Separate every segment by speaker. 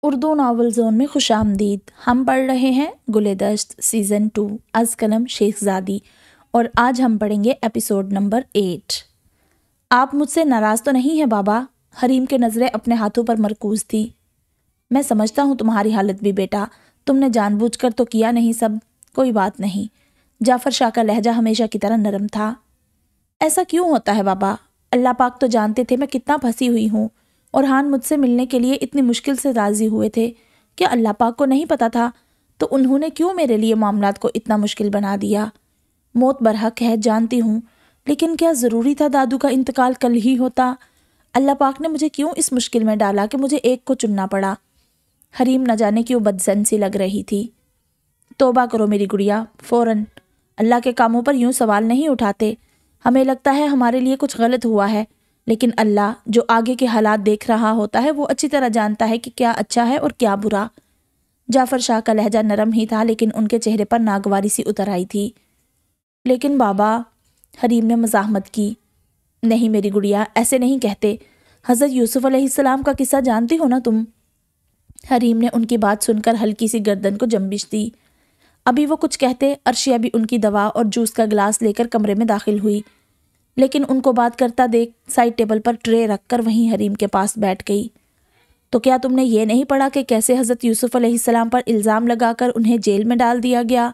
Speaker 1: Urdu novel zone میں خوش آمدید۔ ہم پڑھ رہے ہیں گلِ دشت سیزن 2 از قلم شیخ زادی، اور آج ہم پڑھیں گے ایپیسوڈ نمبر 8۔ آپ مجھ سے ناراض تو نہیں ہیں بابا؟ حریم کے نظریں اپنے ہاتھوں پر مرکوز تھی۔ میں سمجھتا ہوں تمہاری حالت بھی بیٹا، تم نے جان بوجھ کر تو کیا نہیں سب، کوئی بات نہیں۔ جعفر شاہ کا لہجہ ہمیشہ کی طرح نرم تھا۔ ایسا کیوں ہوتا ہے بابا؟ اللہ پاک تو جانتے تھے میں کتنا پھنسی ہوئی ہوں، اور ہان مجھ سے ملنے کے لیے اتنی مشکل سے راضی ہوئے تھے۔ کیا اللہ پاک کو نہیں پتا تھا؟ تو انہوں نے کیوں میرے لیے معاملات کو اتنا مشکل بنا دیا؟ موت برحق ہے جانتی ہوں، لیکن کیا ضروری تھا دادو کا انتقال کل ہی ہوتا؟ اللہ پاک نے مجھے کیوں اس مشکل میں ڈالا کہ مجھے ایک کو چننا پڑا؟ حریم نہ جانے کیوں بدظن سی لگ رہی تھی۔ توبہ کرو میری گڑیا، فوراً اللہ کے کاموں پر یوں سوال نہیں اٹھاتے۔ ہمیں لگتا ہے ہمارے لیے کچھ غلط ہوا ہے، لیکن اللہ جو آگے کے حالات دیکھ رہا ہوتا ہے وہ اچھی طرح جانتا ہے کہ کیا اچھا ہے اور کیا برا۔ جعفر شاہ کا لہجہ نرم ہی تھا، لیکن ان کے چہرے پر ناگواری سی اتر آئی تھی۔ لیکن بابا، حریم نے مزاحمت کی، نہیں میری گڑیا، ایسے نہیں کہتے۔ حضرت یوسف علیہ السلام کا قصہ جانتی ہو نا تم؟ حریم نے ان کی بات سن کر ہلکی سی گردن کو جنبش دی۔ ابھی وہ کچھ کہتے، عرشیہ بھی ان کی دوا اور جوس کا گلاس لے کر کمرے میں داخل ہوئی، لیکن ان کو بات کرتا دیکھ سائڈ ٹیبل پر ٹرے رکھ کر وہیں حریم کے پاس بیٹھ گئی۔ تو کیا تم نے یہ نہیں پڑھا کہ کیسے حضرت یوسف علیہ السلام پر الزام لگا کر انہیں جیل میں ڈال دیا گیا؟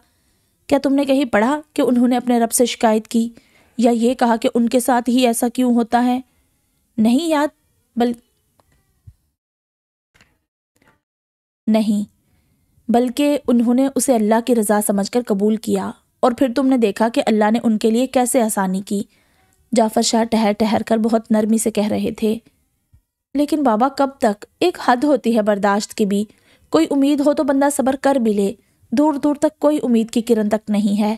Speaker 1: کیا تم نے کہیں پڑھا کہ انہوں نے اپنے رب سے شکایت کی، یا یہ کہا کہ ان کے ساتھ ہی ایسا کیوں ہوتا ہے؟ نہیں یاد، نہیں، بلکہ انہوں نے اسے اللہ کی رضا سمجھ کر قبول کیا، اور پھر تم نے دیکھا کہ اللہ نے ان کے لیے کیسے آسانی کی۔ جعفر شاہ ٹہر ٹہر کر بہت نرمی سے کہہ رہے تھے۔ لیکن بابا کب تک؟ ایک حد ہوتی ہے برداشت کی بھی۔ کوئی امید ہو تو بندہ صبر کر بھی لے۔ دور دور تک کوئی امید کی کرن تک نہیں ہے۔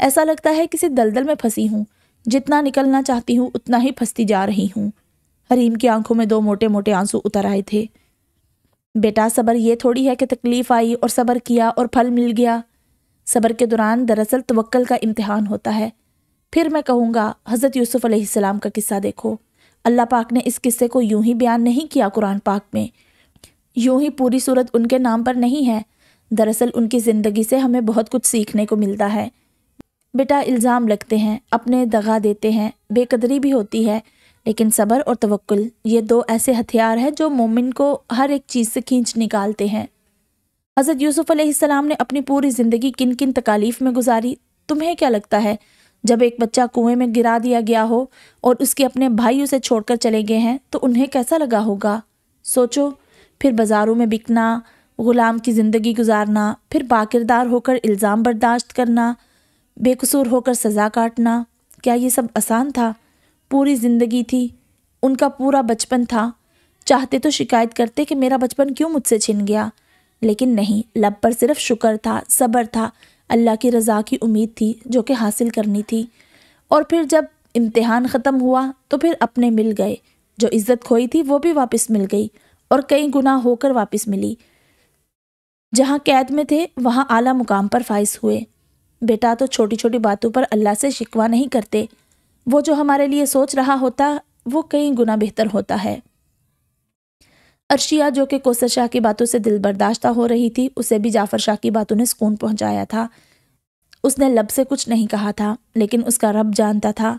Speaker 1: ایسا لگتا ہے کسی دلدل میں پھنسی ہوں، جتنا نکلنا چاہتی ہوں اتنا ہی پھنستی جا رہی ہوں۔ حریم کی آنکھوں میں 2 موٹے موٹے آنسو اتر آئے تھے۔ بیٹا، صبر یہ تھوڑی ہے کہ تکلیف آئی اور صبر کیا اور پھل مل گیا۔ صبر کے دوران دراصل توکل کا امتحان ہوتا ہے۔ پھر میں کہوں گا، حضرت یوسف علیہ السلام کا قصہ دیکھو۔ اللہ پاک نے اس قصے کو یوں ہی بیان نہیں کیا قرآن پاک میں، یوں ہی پوری صورت ان کے نام پر نہیں ہے۔ دراصل ان کی زندگی سے ہمیں بہت کچھ سیکھنے کو ملتا ہے۔ بیٹا، الزام لگتے ہیں، اپنے دغا دیتے ہیں، بے قدری بھی ہوتی ہے، لیکن صبر اور توکل یہ 2 ایسے ہتھیار ہیں جو مومن کو ہر ایک چیز سے کھینچ نکالتے ہیں۔ حضرت یوسف علیہ السلام نے اپنی پوری زندگی کن کن تکالیف میں گزاری؟ تمہیں کیا لگتا ہے جب ایک بچہ کنویں میں گرا دیا گیا ہو اور اس کے اپنے بھائی اسے چھوڑ کر چلے گئے ہیں تو انہیں کیسا لگا ہوگا؟ سوچو، پھر بازاروں میں بکنا، غلام کی زندگی گزارنا، پھر باکردار ہو کر الزام برداشت کرنا، بے قصور ہو کر سزا کاٹنا۔ کیا یہ سب آسان تھا؟ پوری زندگی تھی، ان کا پورا بچپن تھا۔ چاہتے تو شکایت کرتے کہ میرا بچپن کیوں مجھ سے چھن گیا، لیکن نہیں، لب پر صرف شکر تھا، صبر تھا، اللہ کی رضا کی امید تھی جو کہ حاصل کرنی تھی۔ اور پھر جب امتحان ختم ہوا تو پھر اپنے مل گئے، جو عزت کھوئی تھی وہ بھی واپس مل گئی، اور کئی گنا ہو کر واپس ملی۔ جہاں قید میں تھے وہاں اعلیٰ مقام پر فائز ہوئے۔ بیٹا، تو چھوٹی چھوٹی باتوں پر اللہ سے شکوہ نہیں کرتے، وہ جو ہمارے لیے سوچ رہا ہوتا وہ کئی گنا بہتر ہوتا ہے۔ عرشیہ جو کہ کوثر شاہ کی باتوں سے دل برداشتہ ہو رہی تھی، اسے بھی جعفر شاہ کی باتوں نے سکون پہنچایا تھا۔ اس نے لب سے کچھ نہیں کہا تھا، لیکن اس کا رب جانتا تھا،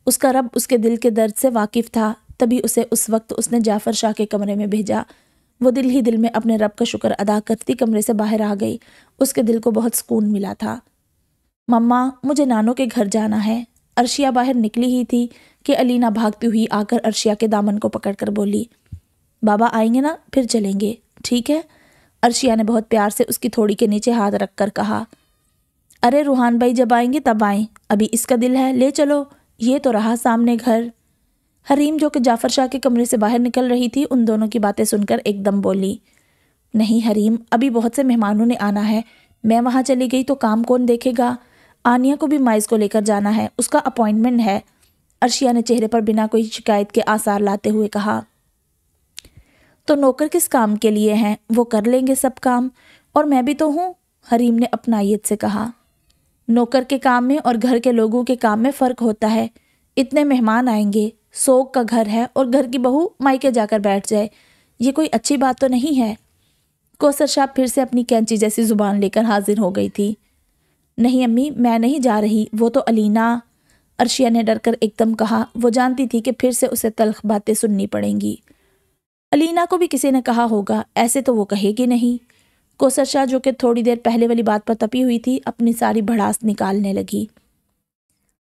Speaker 1: اس کا رب اس کے دل کے درد سے واقف تھا، تبھی اسے اس وقت اس نے جعفر شاہ کے کمرے میں بھیجا۔ وہ دل ہی دل میں اپنے رب کا شکر ادا کرتی کمرے سے باہر آ گئی۔ اس کے دل کو بہت سکون ملا تھا۔ مما، مجھے نانو کے گھر جانا ہے۔ عرشیہ باہر نکلی ہی تھی کہ علینا بھاگتی ہوئی آ کر عرشیہ کے دامن کو پکڑ کر بولی، بابا آئیں گے نا، پھر چلیں گے، ٹھیک ہے؟ عرشیہ نے بہت پیار سے اس کی تھوڑی کے نیچے ہاتھ رکھ کر کہا، ارے روحان بھائی جب آئیں گے تب آئیں، ابھی اس کا دل ہے، لے چلو، یہ تو رہا سامنے گھر۔ حریم جو کہ جعفر شاہ کے کمرے سے باہر نکل رہی تھی، ان دونوں کی باتیں سن کر ایک دم بولی، نہیں حریم، ابھی بہت سے مہمانوں نے آنا ہے، میں وہاں چلی گئی تو کام کون دیکھے گا؟ آنیہ کو بھی مائز کو لے کر جانا ہے، اس کا اپوائنٹمنٹ ہے۔ عرشیہ نے چہرے پر بنا کوئی شکایت کے آثار لاتے ہوئے کہا، تو نوکر کس کام کے لیے ہیں؟ وہ کر لیں گے سب کام، اور میں بھی تو ہوں، حریم نے اپنائیت سے کہا۔ نوکر کے کام میں اور گھر کے لوگوں کے کام میں فرق ہوتا ہے۔ اتنے مہمان آئیں گے، سوگ کا گھر ہے، اور گھر کی بہو مائکے جا کر بیٹھ جائے، یہ کوئی اچھی بات تو نہیں ہے۔ کوثر شاہ پھر سے اپنی کینچی جیسی زبان لے کر حاضر ہو گئی تھی۔ نہیں امی، میں نہیں جا رہی، وہ تو علینا، عرشیہ نے ڈر کر ایک دم کہا۔ وہ جانتی تھی کہ پھر سے اسے تلخ باتیں سننی پڑیں گی۔ علینا کو بھی کسی نے کہا ہوگا، ایسے تو وہ کہے گی نہیں۔ کوثر شاہ جو کہ تھوڑی دیر پہلے والی بات پر تپی ہوئی تھی، اپنی ساری بھڑاس نکالنے لگی۔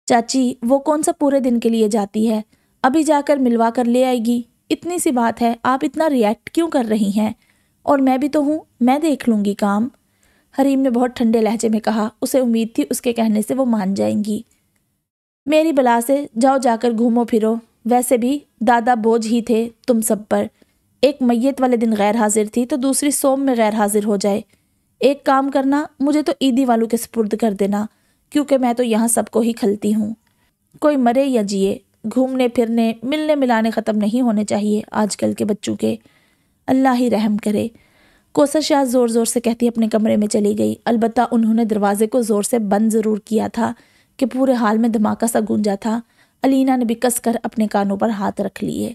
Speaker 1: چاچی، وہ کون سا پورے دن کے لیے جاتی ہے، ابھی جا کر ملوا کر لے آئے گی، اتنی سی بات ہے، آپ اتنا ریئیکٹ کیوں کر رہی ہیں؟ اور میں بھی تو ہوں، میں دیکھ لوں گی کام۔ حریم نے بہت ٹھنڈے لہجے میں کہا۔ اسے امید تھی اس کے کہنے سے وہ مان جائیں گی۔ میری بلا سے، جاؤ جا کر گھومو پھرو، ویسے بھی دادا بوجھ ہی تھے تم سب پر، ایک میت والے دن غیر حاضر تھی تو دوسری سوم میں غیر حاضر ہو جائے۔ ایک کام کرنا، مجھے تو عیدی والوں کے سپرد کر دینا، کیونکہ میں تو یہاں سب کو ہی کھلتی ہوں، کوئی مرے یا جیے، گھومنے پھرنے ملنے ملانے ختم نہیں ہونے چاہیے آج کل کے بچوں کے، اللہ ہی رحم کرے۔ کوثر شاہ زور زور سے کہتی اپنے کمرے میں چلی گئی، البتہ انہوں نے دروازے کو زور سے بند ضرور کیا تھا کہ پورے حال میں دھماکہ سا گونجا تھا۔ علینا نے بھی کس کر اپنے کانوں پر ہاتھ رکھ لیے۔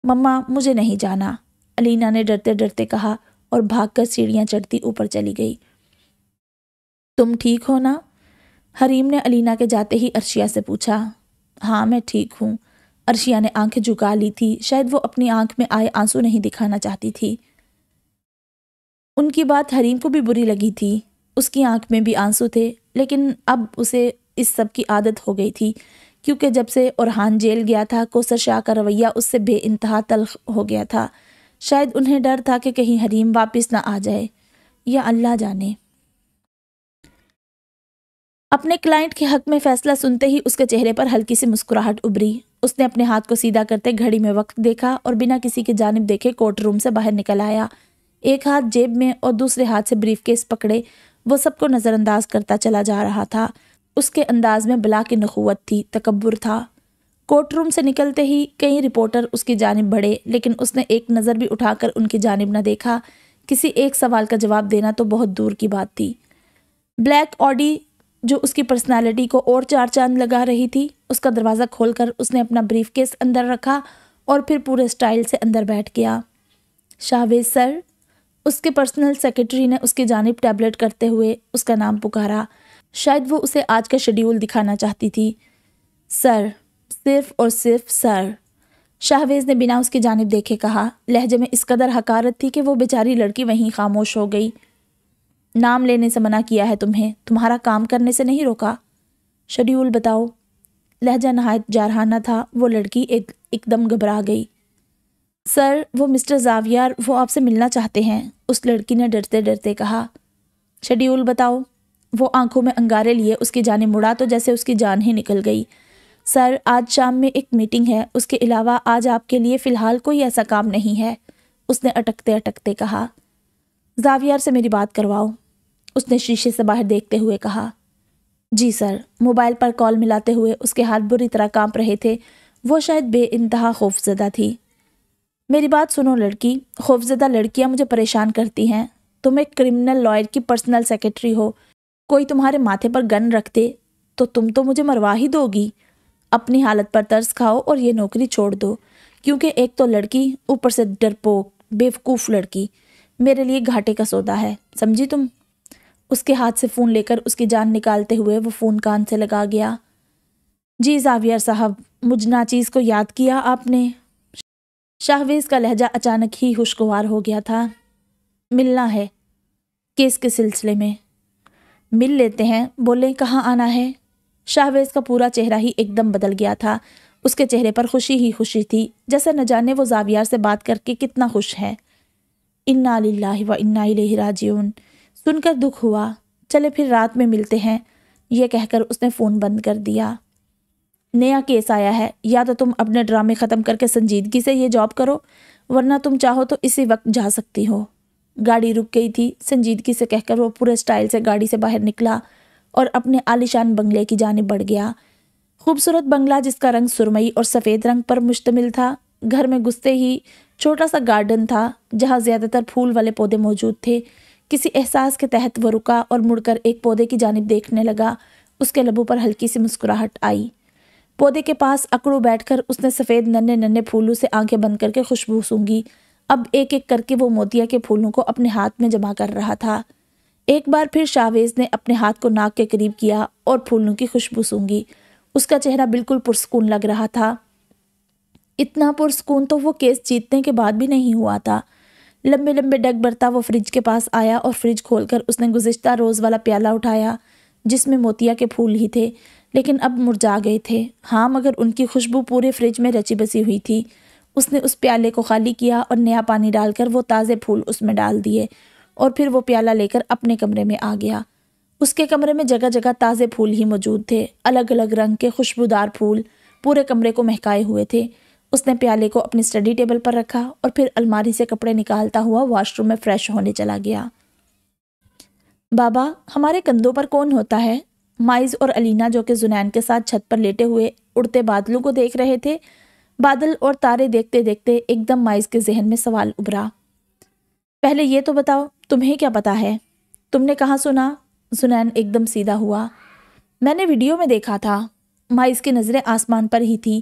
Speaker 1: مما، مجھے نہیں جانا، علینا نے ڈرتے ڈرتے کہا اور بھاگ کر سیڑھیاں چڑھتی اوپر چلی گئی۔ تم ٹھیک ہو نا؟ حریم نے علینا کے جاتے ہی عرشیہ سے پوچھا۔ ہاں میں ٹھیک ہوں۔ عرشیہ نے آنکھیں جھکا لی تھی، شاید وہ اپنی آنکھ میں آئے آنسو نہیں دکھانا چاہتی تھی۔ ان کی بات حریم کو بھی بری لگی تھی، اس کی آنکھ میں بھی آنسو تھے، لیکن اب اسے اس سب کی عادت ہو گئی تھی، کیونکہ جب سے اورحان جیل گیا تھا کوثر شاہ کا رویہ اس سے بے انتہا تلخ ہو گیا تھا۔ شاید انہیں ڈر تھا کہ کہیں حریم واپس نہ آ جائے، یا اللہ جانے۔ اپنے کلائنٹ کے حق میں فیصلہ سنتے ہی اس کے چہرے پر ہلکی سی مسکراہٹ ابھری۔ اس نے اپنے ہاتھ کو سیدھا کرتے گھڑی میں وقت دیکھا اور بنا کسی کی جانب دیکھے کورٹ روم سے باہر نکل آیا۔ ایک ہاتھ جیب میں اور دوسرے ہاتھ سے بریف کیس پکڑے وہ سب کو نظر انداز کرتا چلا جا رہا تھا۔ اس کے انداز میں بلا کی نخوت تھی، تکبر تھا۔ کورٹ روم سے نکلتے ہی کئی رپورٹر اس کی جانب بڑھے، لیکن اس نے ایک نظر بھی اٹھا کر ان کی جانب نہ دیکھا۔ کسی ایک سوال کا جواب دینا تو بہت دور کی بات تھی۔ بلیک آڈی جو اس کی پرسنالٹی کو اور چار چاند لگا رہی تھی، اس کا دروازہ کھول کر اس نے اپنا بریف کیس اندر رکھا اور پھر پورے سٹائل سے اندر بیٹھ گیا۔ شاہویز سر، اس کے پرسنل سیکرٹری نے اس کی جانب ٹیبلٹ کرتے ہوئے اس کا نام پکارا۔ شاید وہ اسے آج کا شیڈیول دکھانا چاہتی تھی۔ سر، صرف اور صرف سر، شاہویز نے بنا اس کی جانب دیکھے کہا۔ لہجے میں اس قدر حقارت تھی کہ وہ بیچاری لڑکی وہیں خاموش ہو گئی۔ نام لینے سے منع کیا ہے تمہیں، تمہارا کام کرنے سے نہیں روکا۔ شیڈیول بتاؤ۔ لہجہ نہایت جارحانہ تھا۔ وہ لڑکی ایک دم گھبرا گئی۔ سر، وہ مسٹر زاویار، وہ آپ سے ملنا چاہتے ہیں، اس لڑکی نے ڈرتے ڈرتے کہا۔ شیڈیول بتاؤ۔ وہ آنکھوں میں انگارے لیے اس کی جانب مڑا تو جیسے اس کی جان ہی نکل گئی۔ سر، آج شام میں ایک میٹنگ ہے، اس کے علاوہ آج آپ کے لیے فی الحال کوئی ایسا کام نہیں ہے، اس نے اٹکتے اٹکتے کہا۔ زاویار سے میری بات کرواؤ، اس نے شیشے سے باہر دیکھتے ہوئے کہا۔ جی سر۔ موبائل پر کال ملاتے ہوئے اس کے ہاتھ بری طرح کانپ رہے تھے۔ وہ شاید بے انتہا خوفزدہ تھی۔ میری بات سنو لڑکی، خوفزدہ لڑکیاں مجھے پریشان کرتی ہیں۔ تم ایک کرمنل لائر کی پرسنل سیکرٹری ہو، کوئی تمہارے ماتھے پر گن رکھ دے تو تم تو مجھے مروا ہی دو گی۔ اپنی حالت پر ترس کھاؤ اور یہ نوکری چھوڑ دو، کیونکہ ایک تو لڑکی، اوپر سے ڈرپوک بیوقوف لڑکی، میرے لیے گھاٹے کا سودا ہے، سمجھی تم؟ اس کے ہاتھ سے فون لے کر اس کی جان نکالتے ہوئے وہ فون کان سے لگا گیا۔ جی زاویار صاحب، مجھ ناچیز کو یاد کیا آپ نے؟ شاہویز کا لہجہ اچانک ہی خوشگوار ہو گیا تھا۔ ملنا ہے، کیس کے سلسلے میں۔ مل لیتے ہیں، بولیں کہاں آنا ہے؟ شاہویز کا پورا چہرہ ہی ایک دم بدل گیا تھا۔ اس کے چہرے پر خوشی ہی خوشی تھی، جیسے نہ جانے وہ زاویار سے بات کر کے کتنا خوش ہے۔ انا للہ و انا الیہ راجعون، سن کر دکھ ہوا۔ چلے پھر رات میں ملتے ہیں، یہ کہہ کر اس نے فون بند کر دیا۔ نیا کیس آیا ہے، یا تو تم اپنے ڈرامے ختم کر کے سنجیدگی سے یہ جاب کرو، ورنہ تم چاہو تو اسی وقت جا سکتی ہو۔ گاڑی رک گئی تھی، سنجیدگی سے کہہ کر وہ پورے سٹائل سے گاڑی سے باہر نکلا اور اپنے عالیشان بنگلے کی جانب بڑھ گیا۔ خوبصورت بنگلہ جس کا رنگ سرمئی اور سفید رنگ پر مشتمل تھا۔ گھر میں گھستے ہی چھوٹا سا گارڈن تھا جہاں زیادہ تر پھول والے پودے موجود تھے۔ کسی احساس کے تحت وہ رکا اور مڑ کر ایک پودے کی جانب دیکھنے لگا۔ اس کے لبوں پر ہلکی سی مسکراہٹ آئی۔ پودے کے پاس اکڑو بیٹھ کر اس نے سفید ننھے ننھے پھولوں سے آنکھیں بند کر کے خوشبو سونگھی۔ اب ایک ایک کر کے وہ موتیا کے پھولوں کو اپنے ہاتھ میں جمع کر رہا تھا۔ ایک بار پھر شاہویز نے اپنے ہاتھ کو ناک کے قریب کیا اور پھولوں کی خوشبو سونگھی۔ اس کا چہرہ بالکل پرسکون لگ رہا تھا۔ اتنا پرسکون تو وہ کیس جیتنے کے بعد بھی نہیں ہوا تھا۔ لمبے لمبے ڈگ برتا وہ فریج کے پاس آیا اور فریج کھول کر اس نے گزشتہ روز والا پیالہ اٹھایا جس میں موتیا کے پھول ہی تھے، لیکن اب مرجھا گئے تھے۔ ہاں، مگر ان کی خوشبو پورے فریج میں رچی بسی ہوئی تھی۔ اس نے اس پیالے کو خالی کیا اور نیا پانی ڈال کر وہ تازے پھول اس میں ڈال دیے اور پھر وہ پیالہ لے کر اپنے کمرے میں آ گیا۔ اس کے کمرے میں جگہ جگہ تازے پھول ہی موجود تھے، الگ الگ رنگ کے خوشبودار پھول پورے کمرے کو مہکائے ہوئے تھے۔ اس نے پیالے کو اپنی اسٹڈی ٹیبل پر رکھا اور پھر الماری سے کپڑے نکالتا ہوا واش روم میں فریش ہونے چلا گیا۔ بابا، ہمارے کندھوں پر کون ہوتا ہے؟ مائز اور علینا جو کہ زنین کے ساتھ چھت پر لیٹے ہوئے اڑتے بادلوں کو دیکھ رہے تھے، بادل اور تارے دیکھتے دیکھتے ایک دم مائز کے ذہن میں سوال ابھرا۔ پہلے یہ تو بتاؤ، تمہیں کیا پتا ہے؟ تم نے کہاں سنا؟ زنین ایک دم سیدھا ہوا۔ میں نے ویڈیو میں دیکھا تھا۔ مائز کی نظریں آسمان پر ہی تھی،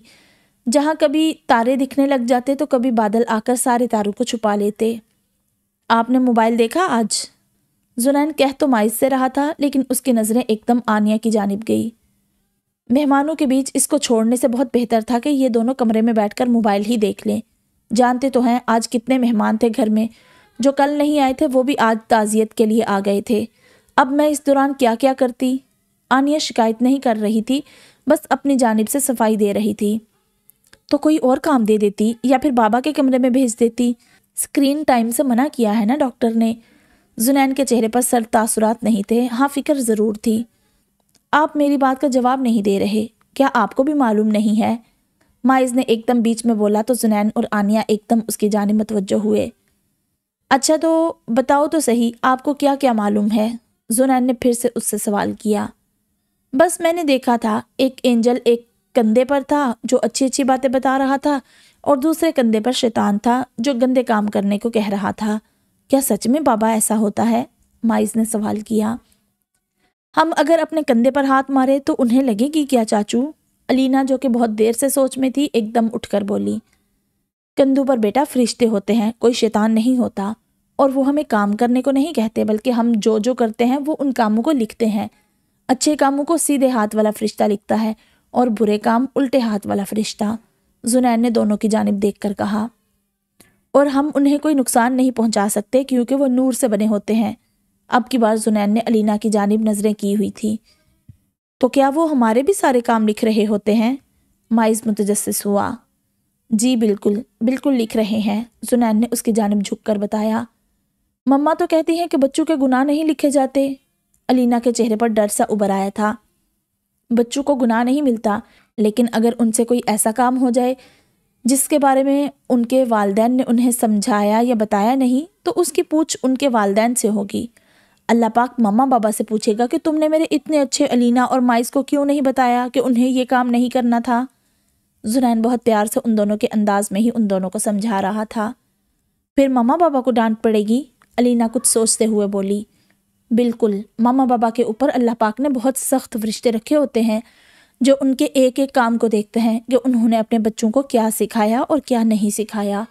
Speaker 1: جہاں کبھی تارے دکھنے لگ جاتے تو کبھی بادل آ کر سارے تاروں کو چھپا لیتے۔ آپ نے موبائل دیکھا آج؟ زنین کہہ تو مائز سے رہا تھا، لیکن اس کی نظریں ایک دم آنیہ کی جانب گئی۔ مہمانوں کے بیچ اس کو چھوڑنے سے بہت بہتر تھا کہ یہ دونوں کمرے میں بیٹھ کر موبائل ہی دیکھ لیں۔ جانتے تو ہیں آج کتنے مہمان تھے گھر میں، جو کل نہیں آئے تھے وہ بھی آج تعزیت کے لیے آ گئے تھے۔ اب میں اس دوران کیا کیا کرتی؟ آنیہ شکایت نہیں کر رہی تھی، بس اپنی جانب سے صفائی دے رہی تھی۔ تو کوئی اور کام دے دیتی یا پھر بابا کے کمرے میں بھیج دیتی۔ اسکرین ٹائم سے منع کیا ہے نا ڈاکٹر نے۔ زنین کے چہرے پر سر تاثرات نہیں تھے، ہاں فکر ضرور تھی۔ آپ میری بات کا جواب نہیں دے رہے، کیا آپ کو بھی معلوم نہیں ہے؟ مائز نے ایک دم بیچ میں بولا تو زنین اور آنیہ ایک دم اس کی جانب متوجہ ہوئے۔ اچھا تو بتاؤ تو صحیح، آپ کو کیا کیا معلوم ہے؟ زنین نے پھر سے اس سے سوال کیا۔ بس میں نے دیکھا تھا، ایک اینجل ایک کندھے پر تھا جو اچھی اچھی باتیں بتا رہا تھا اور دوسرے کندھے پر شیطان تھا جو گندے کام کرنے کو کہہ رہا تھا۔ کیا سچ میں بابا ایسا ہوتا ہے؟ مائز نے سوال کیا۔ ہم اگر اپنے کندھے پر ہاتھ مارے تو انہیں لگے گی کیا چاچو؟ علینا جو کہ بہت دیر سے سوچ میں تھی ایک دم اٹھ کر بولی۔ کندھوں پر بیٹا فرشتے ہوتے ہیں، کوئی شیطان نہیں ہوتا، اور وہ ہمیں کام کرنے کو نہیں کہتے بلکہ ہم جو جو کرتے ہیں وہ ان کاموں کو لکھتے ہیں۔ اچھے کاموں کو سیدھے ہاتھ والا فرشتہ لکھتا ہے اور برے کام الٹے ہاتھ والا فرشتہ۔ زنین نے دونوں کی جانب دیکھ کر کہا۔ اور ہم انہیں کوئی نقصان نہیں پہنچا سکتے کیونکہ وہ نور سے بنے ہوتے ہیں۔ اب کی بار زنین نے علینا کی جانب نظریں کی ہوئی تھی۔ تو کیا وہ ہمارے بھی سارے کام لکھ رہے ہوتے ہیں؟ مائز متجسس ہوا۔ جی بالکل بالکل لکھ رہے ہیں، زنین نے اس کی جانب جھک کر بتایا۔ مما تو کہتی ہیں کہ بچوں کے گناہ نہیں لکھے جاتے۔ علینا کے چہرے پر ڈر سا ابھر آیا تھا۔ بچوں کو گناہ نہیں ملتا، لیکن اگر ان سے کوئی ایسا کام ہو جائے جس کے بارے میں ان کے والدین نے انہیں سمجھایا یا بتایا نہیں تو اس کی پوچھ ان کے والدین سے ہوگی۔ اللہ پاک مما بابا سے پوچھے گا کہ تم نے میرے اتنے اچھے علینا اور مائز کو کیوں نہیں بتایا کہ انہیں یہ کام نہیں کرنا تھا؟ زنین بہت پیار سے ان دونوں کے انداز میں ہی ان دونوں کو سمجھا رہا تھا۔ پھر مما بابا کو ڈانٹ پڑے گی؟ علینا کچھ سوچتے ہوئے بولی۔ بالکل، ماما بابا کے اوپر اللہ پاک نے بہت سخت فرشتے رکھے ہوتے ہیں جو ان کے ایک ایک کام کو دیکھتے ہیں کہ انہوں نے اپنے بچوں کو کیا سکھایا اور کیا نہیں سکھایا۔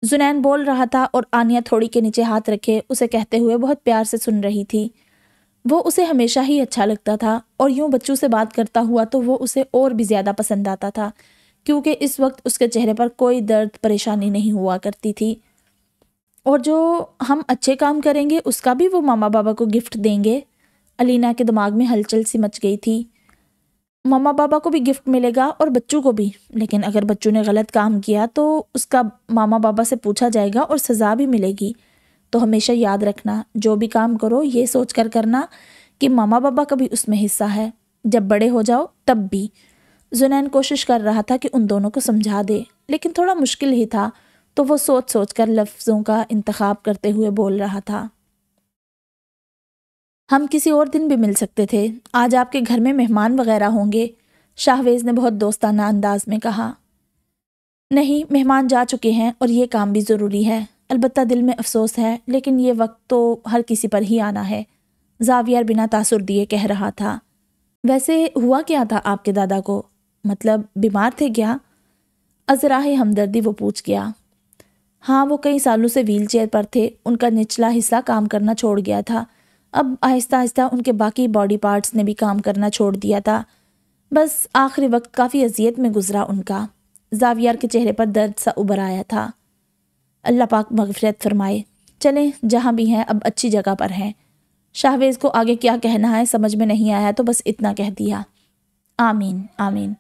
Speaker 1: زنین بول رہا تھا اور آنیہ تھوڑی کے نیچے ہاتھ رکھے اسے کہتے ہوئے بہت پیار سے سن رہی تھی۔ وہ اسے ہمیشہ ہی اچھا لگتا تھا اور یوں بچوں سے بات کرتا ہوا تو وہ اسے اور بھی زیادہ پسند آتا تھا کیونکہ اس وقت اس کے چہرے پر کوئی درد پریشانی نہیں ہوا کرتی تھی۔ اور جو ہم اچھے کام کریں گے اس کا بھی وہ ماما بابا کو گفٹ دیں گے؟ علینا کے دماغ میں ہلچل سی مچ گئی تھی۔ ماما بابا کو بھی گفٹ ملے گا اور بچوں کو بھی، لیکن اگر بچوں نے غلط کام کیا تو اس کا ماما بابا سے پوچھا جائے گا اور سزا بھی ملے گی۔ تو ہمیشہ یاد رکھنا، جو بھی کام کرو یہ سوچ کر کرنا کہ ماما بابا کا بھی اس میں حصہ ہے، جب بڑے ہو جاؤ تب بھی۔ زنین کوشش کر رہا تھا کہ ان دونوں کو سمجھا دے، لیکن تھوڑا مشکل ہی تھا تو وہ سوچ سوچ کر لفظوں کا انتخاب کرتے ہوئے بول رہا تھا۔ ہم کسی اور دن بھی مل سکتے تھے، آج آپ کے گھر میں مہمان وغیرہ ہوں گے، شاہویز نے بہت دوستانہ انداز میں کہا۔ نہیں، مہمان جا چکے ہیں اور یہ کام بھی ضروری ہے، البتہ دل میں افسوس ہے لیکن یہ وقت تو ہر کسی پر ہی آنا ہے، زاویہ بنا تاثر دیے کہہ رہا تھا۔ ویسے ہوا کیا تھا آپ کے دادا کو؟ مطلب بیمار تھے کیا؟ ازراہ ہمدردی وہ پوچھ گیا۔ ہاں، وہ کئی سالوں سے ویل چیئر پر تھے، ان کا نچلا حصہ کام کرنا چھوڑ گیا تھا، اب آہستہ آہستہ ان کے باقی باڈی پارٹس نے بھی کام کرنا چھوڑ دیا تھا، بس آخری وقت کافی اذیت میں گزرا ان کا۔ زاویار کے چہرے پر درد سا ابھر آیا تھا۔ اللہ پاک مغفرت فرمائے، چلیں جہاں بھی ہیں اب اچھی جگہ پر ہیں۔ شاہویز کو آگے کیا کہنا ہے سمجھ میں نہیں آیا تو بس اتنا کہہ دیا، آمین آمین۔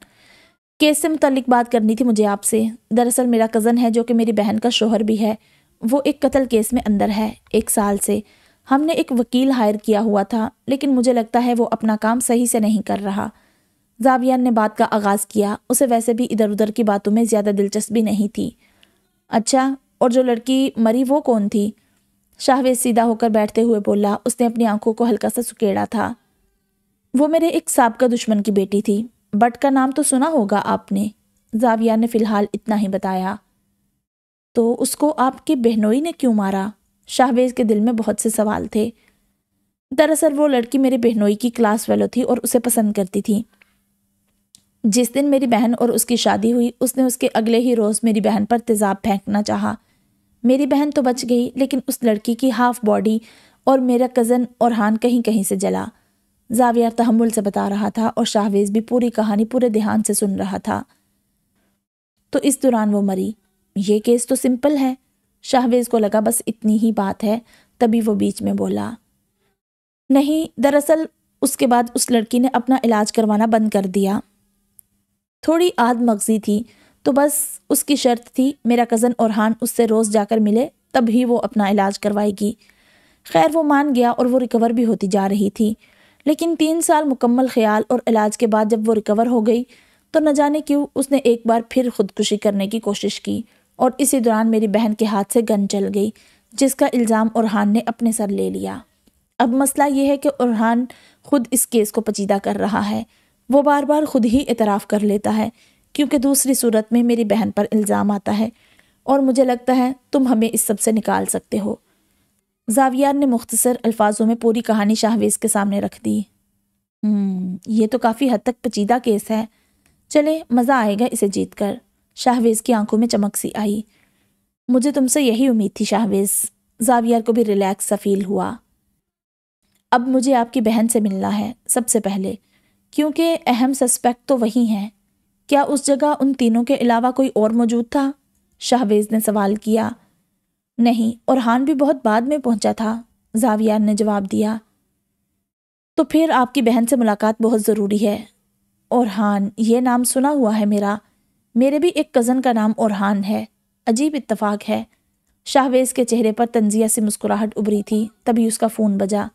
Speaker 1: کیس سے متعلق بات کرنی تھی مجھے آپ سے۔ دراصل میرا کزن ہے جو کہ میری بہن کا شوہر بھی ہے، وہ ایک قتل کیس میں اندر ہے 1 سال سے۔ ہم نے ایک وکیل ہائر کیا ہوا تھا، لیکن مجھے لگتا ہے وہ اپنا کام صحیح سے نہیں کر رہا۔ زاویار نے بات کا آغاز کیا، اسے ویسے بھی ادھر ادھر کی باتوں میں زیادہ دلچسپی نہیں تھی۔ اچھا، اور جو لڑکی مری وہ کون تھی؟ شاہویز سیدھا ہو کر بیٹھتے ہوئے بولا، اس نے اپنی آنکھوں کو ہلکا سا سکیڑا تھا۔ وہ میرے ایک سابقہ دشمن کی بیٹی تھی، بٹ کا نام تو سنا ہوگا آپ نے۔ زاویار نے فی الحال اتنا ہی بتایا۔ تو اس کو آپ کے بہنوئی نے کیوں مارا؟ شاہویز کے دل میں بہت سے سوال تھے۔ دراصل وہ لڑکی میرے بہنوئی کی کلاس فیلو تھی اور اسے پسند کرتی تھی۔ جس دن میری بہن اور اس کی شادی ہوئی، اس نے اس کے اگلے ہی روز میری بہن پر تیزاب پھینکنا چاہا۔ میری بہن تو بچ گئی، لیکن اس لڑکی کی ہاف باڈی اور میرا کزن اورحان کہیں کہیں سے جلا۔ زاویار تحمل سے بتا رہا تھا اور شاہویز بھی پوری کہانی پورے دھیان سے سن رہا تھا۔ تو اس دوران وہ مری؟ یہ کیس تو سمپل ہے۔ شاہویز کو لگا بس اتنی ہی بات ہے، تبھی وہ بیچ میں بولا، نہیں، دراصل اس کے بعد اس لڑکی نے اپنا علاج کروانا بند کر دیا۔ تھوڑی آدھ مغزی تھی، تو بس اس کی شرط تھی میرا کزن اورحان اس سے روز جا کر ملے، تب ہی وہ اپنا علاج کروائے گی۔ خیر وہ مان گیا اور وہ ریکور بھی ہوتی جا رہی تھی، لیکن 3 سال مکمل خیال اور علاج کے بعد جب وہ ریکور ہو گئی تو نہ جانے کیوں اس نے ایک بار پھر خودکشی کرنے کی کوشش کی، اور اسی دوران میری بہن کے ہاتھ سے گن چل گئی، جس کا الزام اورحان نے اپنے سر لے لیا۔ اب مسئلہ یہ ہے کہ اورحان خود اس کیس کو پیچیدہ کر رہا ہے، وہ بار بار خود ہی اعتراف کر لیتا ہے، کیونکہ دوسری صورت میں میری بہن پر الزام آتا ہے، اور مجھے لگتا ہے تم ہمیں اس سب سے نکال سکتے ہو۔ زاویار نے مختصر الفاظوں میں پوری کہانی شاہویز کے سامنے رکھ دی۔ یہ تو کافی حد تک پیچیدہ کیس ہے، چلے مزہ آئے گا اسے جیت کر۔ شاہویز کی آنکھوں میں چمک سی آئی۔ مجھے تم سے یہی امید تھی شاہویز۔ زاویار کو بھی ریلیکس سا فیل ہوا۔ اب مجھے آپ کی بہن سے ملنا ہے سب سے پہلے، کیونکہ اہم سسپیکٹ تو وہی ہیں۔ کیا اس جگہ ان تینوں کے علاوہ کوئی اور موجود تھا؟ شاہویز نے سوال کیا۔ نہیں، اورحان بھی بہت بعد میں پہنچا تھا، زاویار نے جواب دیا۔ تو پھر آپ کی بہن سے ملاقات بہت ضروری ہے۔ اورحان، یہ نام سنا ہوا ہے میرا، میرے بھی ایک کزن کا نام اورحان ہے، عجیب اتفاق ہے۔ شاہویز کے چہرے پر طنزیہ سی مسکراہٹ ابھری تھی، تبھی اس کا فون بجا۔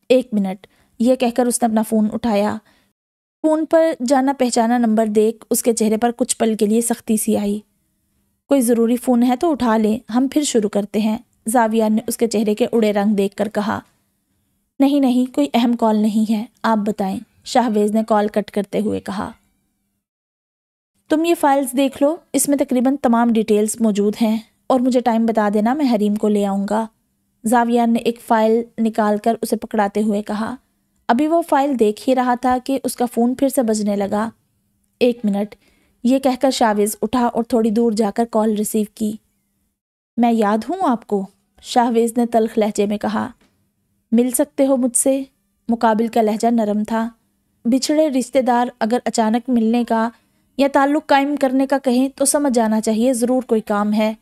Speaker 1: 1 منٹ، یہ کہہ کر اس نے اپنا فون اٹھایا۔ فون پر جانا پہچانا نمبر دیکھ اس کے چہرے پر کچھ پل کے لیے سختی سی آئی۔ کوئی ضروری فون ہے تو اٹھا لیں، ہم پھر شروع کرتے ہیں، زاویار نے اس کے چہرے کے اڑے رنگ دیکھ کر کہا۔ نہیں، کوئی اہم کال نہیں ہے، آپ بتائیں، شاہویز نے کال کٹ کرتے ہوئے کہا۔ تم یہ فائلز دیکھ لو، اس میں تقریباً تمام ڈیٹیلز موجود ہیں، اور مجھے ٹائم بتا دینا، میں حریم کو لے آؤں گا۔ زاویار نے ایک فائل نکال کر اسے پکڑاتے ہوئے کہا۔ ابھی وہ فائل دیکھ ہی رہا تھا کہ اس کا فون پھر سے بجنے لگا۔ 1 منٹ، یہ کہہ کر شاہویز اٹھا اور تھوڑی دور جا کر کال ریسیو کی۔ میں یاد ہوں آپ کو؟ شاہویز نے تلخ لہجے میں کہا۔ مل سکتے ہو مجھ سے؟ مقابل کا لہجہ نرم تھا۔ بچھڑے رشتے دار اگر اچانک ملنے کا یا تعلق قائم کرنے کا کہیں تو سمجھ جانا چاہیے ضرور کوئی کام ہے۔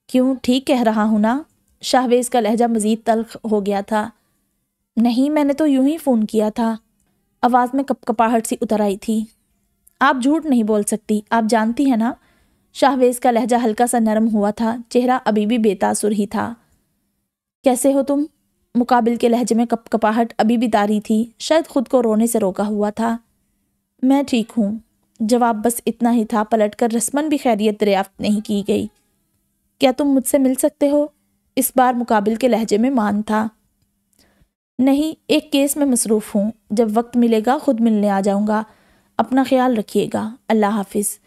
Speaker 1: کیوں، ٹھیک کہہ رہا ہوں نا؟ شاہویز کا لہجہ مزید تلخ ہو گیا تھا۔ نہیں، میں نے تو یوں ہی فون کیا تھا۔ آواز میں کپکپاہٹ سی اتر آئی تھی۔ آپ جھوٹ نہیں بول سکتی، آپ جانتی ہیں نا؟ شاہویز کا لہجہ ہلکا سا نرم ہوا تھا، چہرہ ابھی بھی بے تاثر ہی تھا۔ کیسے ہو تم؟ مقابل کے لہجے میں کپکپاہٹ ابھی بھی طاری تھی، شاید خود کو رونے سے روکا ہوا تھا۔ میں ٹھیک ہوں، جواب بس اتنا ہی تھا، پلٹ کر رسماً بھی خیریت دریافت نہیں کی گئی۔ کیا تم مجھ سے مل سکتے ہو؟ اس بار مقابل کے لہجے میں مان تھا۔ نہیں، ایک کیس میں مصروف ہوں، جب وقت ملے گا خود ملنے آ جاؤں گا، اپنا خیال رکھیے گا، اللہ حافظ۔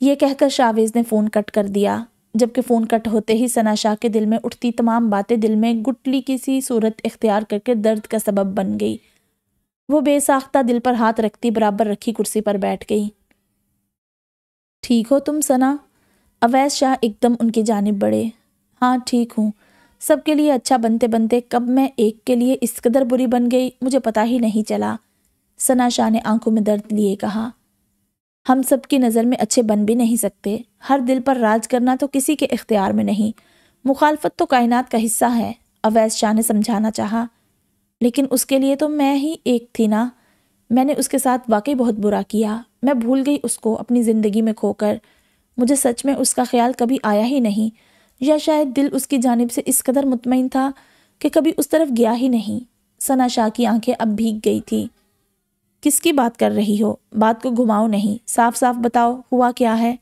Speaker 1: یہ کہہ کر شاہویز نے فون کٹ کر دیا، جبکہ فون کٹ ہوتے ہی ثنا شاہ کے دل میں اٹھتی تمام باتیں دل میں گٹلی کی سی صورت اختیار کر کے درد کا سبب بن گئی۔ وہ بے ساختہ دل پر ہاتھ رکھتی برابر رکھی کرسی پر بیٹھ گئی۔ ٹھیک ہو تم ثنا؟ اویس شاہ ایک دم ان کی جانب بڑھے۔ ہاں ٹھیک ہوں، سب کے لیے اچھا بنتے بنتے کب میں ایک کے لیے اس قدر بری بن گئی مجھے پتہ ہی نہیں چلا، ثنا شاہ نے آنکھوں میں درد لیے کہا۔ ہم سب کی نظر میں اچھے بن بھی نہیں سکتے، ہر دل پر راج کرنا تو کسی کے اختیار میں نہیں، مخالفت تو کائنات کا حصہ ہے، اویس شاہ نے سمجھانا چاہا۔ لیکن اس کے لیے تو میں ہی ایک تھی نا، میں نے اس کے ساتھ واقعی بہت برا کیا، میں بھول گئی اس کو اپنی زندگی میں کھو کر، مجھے سچ میں اس کا خیال کبھی آیا ہی نہیں، یا شاید دل اس کی جانب سے اس قدر مطمئن تھا کہ کبھی اس طرف گیا ہی نہیں۔ ثنا شاہ کی آنکھیں اب بھیگ گئی تھی۔ کس کی بات کر رہی ہو؟ بات کو گھماؤ نہیں، صاف صاف بتاؤ ہوا کیا ہے؟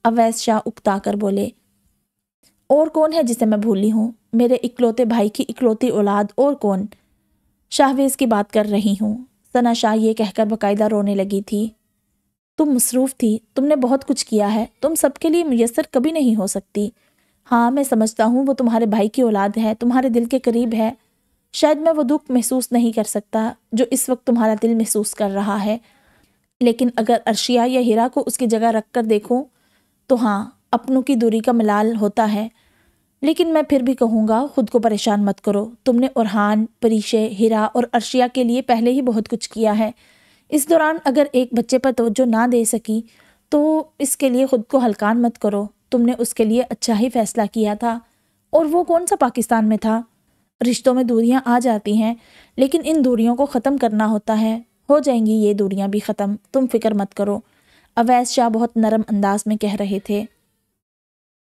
Speaker 1: اویس شاہ اکتا کر بولے۔ اور کون ہے جسے میں بھولی ہوں؟ میرے اکلوتے بھائی کی اکلوتی اولاد، اور کون؟ شاہویز کی بات کر رہی ہوں، ثنا شاہ یہ کہہ کر باقاعدہ رونے لگی تھی۔ تم مصروف تھی، تم نے بہت کچھ کیا ہے، تم سب کے لیے میسر کبھی نہیں ہو سکتی۔ ہاں میں سمجھتا ہوں وہ تمہارے بھائی کی اولاد ہے، تمہارے دل کے قریب ہے، شاید میں وہ دکھ محسوس نہیں کر سکتا جو اس وقت تمہارا دل محسوس کر رہا ہے، لیکن اگر ارشیا یا ہیرا کو اس کی جگہ رکھ کر دیکھوں تو ہاں اپنوں کی دوری کا ملال ہوتا ہے، لیکن میں پھر بھی کہوں گا خود کو پریشان مت کرو، تم نے اورحان، پریشے، ہیرا اور ارشیا کے لیے پہلے ہی بہت کچھ کیا ہے، اس دوران اگر ایک بچے پر توجہ نہ دے سکی تو اس کے لیے خود کو ہلکان مت کرو، تم نے اس کے لیے اچھا ہی فیصلہ کیا تھا، اور وہ کون سا پاکستان میں تھا؟ رشتوں میں دوریاں آ جاتی ہیں، لیکن ان دوریوں کو ختم کرنا ہوتا ہے، ہو جائیں گی یہ دوریاں بھی ختم، تم فکر مت کرو، اویس شاہ بہت نرم انداز میں کہہ رہے تھے۔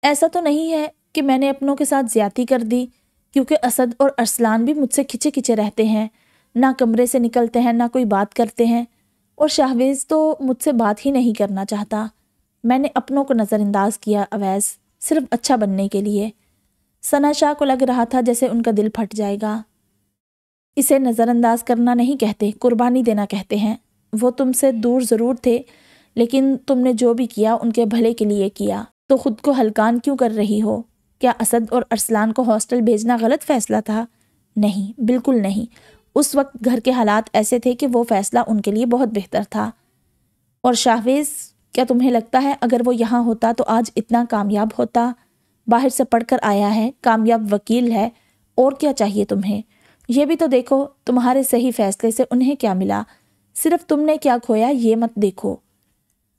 Speaker 1: ایسا تو نہیں ہے کہ میں نے اپنوں کے ساتھ زیادتی کر دی، کیونکہ اسد اور ارسلان بھی مجھ سے کھچے کھچے رہتے ہیں، نہ کمرے سے نکلتے ہیں، نہ کوئی بات کرتے ہیں، اور شاہویز تو مجھ سے بات ہی نہیں کرنا چاہتا۔ میں نے اپنوں کو نظر انداز کیا اویس، صرف اچھا بننے کے لیے۔ ثنا شاہ کو لگ رہا تھا جیسے ان کا دل پھٹ جائے گا۔ اسے نظر انداز کرنا نہیں کہتے، قربانی دینا کہتے ہیں۔ وہ تم سے دور ضرور تھے، لیکن تم نے جو بھی کیا ان کے بھلے کے لیے کیا، تو خود کو ہلکان کیوں کر رہی ہو؟ کیا اسد اور ارسلان کو ہاسٹل بھیجنا غلط فیصلہ تھا؟ نہیں، بالکل نہیں، اس وقت گھر کے حالات ایسے تھے کہ وہ فیصلہ ان کے لیے بہت بہتر تھا۔ اور شاہویز، کیا تمہیں لگتا ہے اگر وہ یہاں ہوتا تو آج اتنا کامیاب ہوتا؟ باہر سے پڑھ کر آیا ہے، کامیاب وکیل ہے، اور کیا چاہیے تمہیں؟ یہ بھی تو دیکھو تمہارے صحیح فیصلے سے انہیں کیا ملا، صرف تم نے کیا کھویا یہ مت دیکھو۔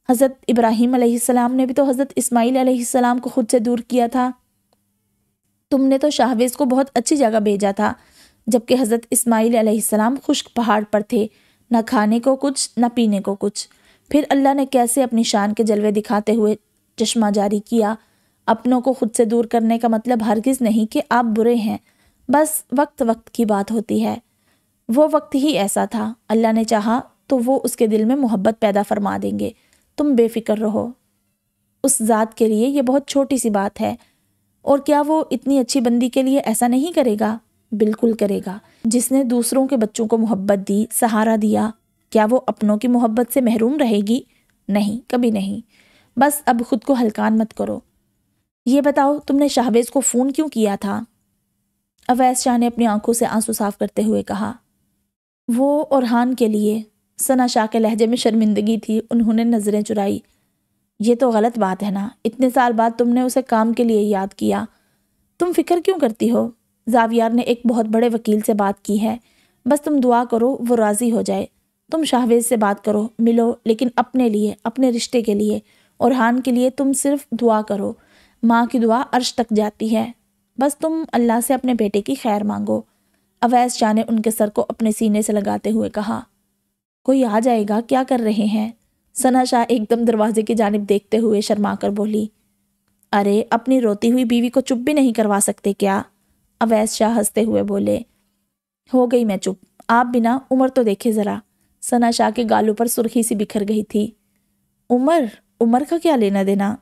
Speaker 1: حضرت ابراہیم علیہ السلام نے بھی تو حضرت اسماعیل علیہ السلام کو خود سے دور کیا تھا۔ تم نے تو شاہویز کو بہت اچھی جگہ بھیجا تھا، جبکہ حضرت اسماعیل علیہ السلام خشک پہاڑ پر تھے، نہ کھانے کو کچھ نہ پینے کو کچھ۔ پھر اللہ نے کیسے اپنی شان کے جلوے دکھاتے ہوئے چشمہ جاری کیا۔ اپنوں کو خود سے دور کرنے کا مطلب ہرگز نہیں کہ آپ برے ہیں، بس وقت وقت کی بات ہوتی ہے۔ وہ وقت ہی ایسا تھا، اللہ نے چاہا تو وہ اس کے دل میں محبت پیدا فرما دیں گے، تم بے فکر رہو۔ اس ذات کے لیے یہ بہت چھوٹی سی بات ہے، اور کیا وہ اتنی اچھی بندی کے لیے ایسا نہیں کرے گا؟ بالکل کرے گا۔ جس نے دوسروں کے بچوں کو محبت دی، سہارا دیا، کیا وہ اپنوں کی محبت سے محروم رہے گی؟ نہیں، کبھی نہیں۔ بس اب خود کو ہلکان مت کرو۔ یہ بتاؤ تم نے شاہویز کو فون کیوں کیا تھا؟ اویس شاہ نے اپنی آنکھوں سے آنسو صاف کرتے ہوئے کہا۔ وہ اورحان کے لیے۔ ثنا شاہ کے لہجے میں شرمندگی تھی، انہوں نے نظریں چرائی۔ یہ تو غلط بات ہے نا، اتنے سال بعد تم نے اسے کام کے لیے یاد کیا، تم فکر کیوں کرتی ہو؟ زاویار نے ایک بہت بڑے وکیل سے بات کی ہے، بس تم دعا کرو وہ راضی ہو جائے۔ تم شاہویز سے بات کرو، ملو، لیکن اپنے لیے، اپنے رشتے کے لیے، اورحان کے لیے تم صرف دعا کرو، ماں کی دعا عرش تک جاتی ہے، بس تم اللہ سے اپنے بیٹے کی خیر مانگو۔ اویس شاہ نے ان کے سر کو اپنے سینے سے لگاتے ہوئے کہا۔ کوئی آ جائے گا، کیا کر رہے ہیں؟ ثنا شاہ ایک دم دروازے کی جانب دیکھتے ہوئے شرما کر بولی۔ ارے اپنی روتی ہوئی بیوی کو چپ بھی نہیں کروا سکتے کیا؟ اویس شاہ ہنستے ہوئے بولے۔ ہو گئی میں چپ، آپ بنا عمر تو دیکھے ذرا۔ ثنا شاہ کے گالوں پر سرخی سی بکھر گئی تھی۔ عمر کا کیا لینا دینا؟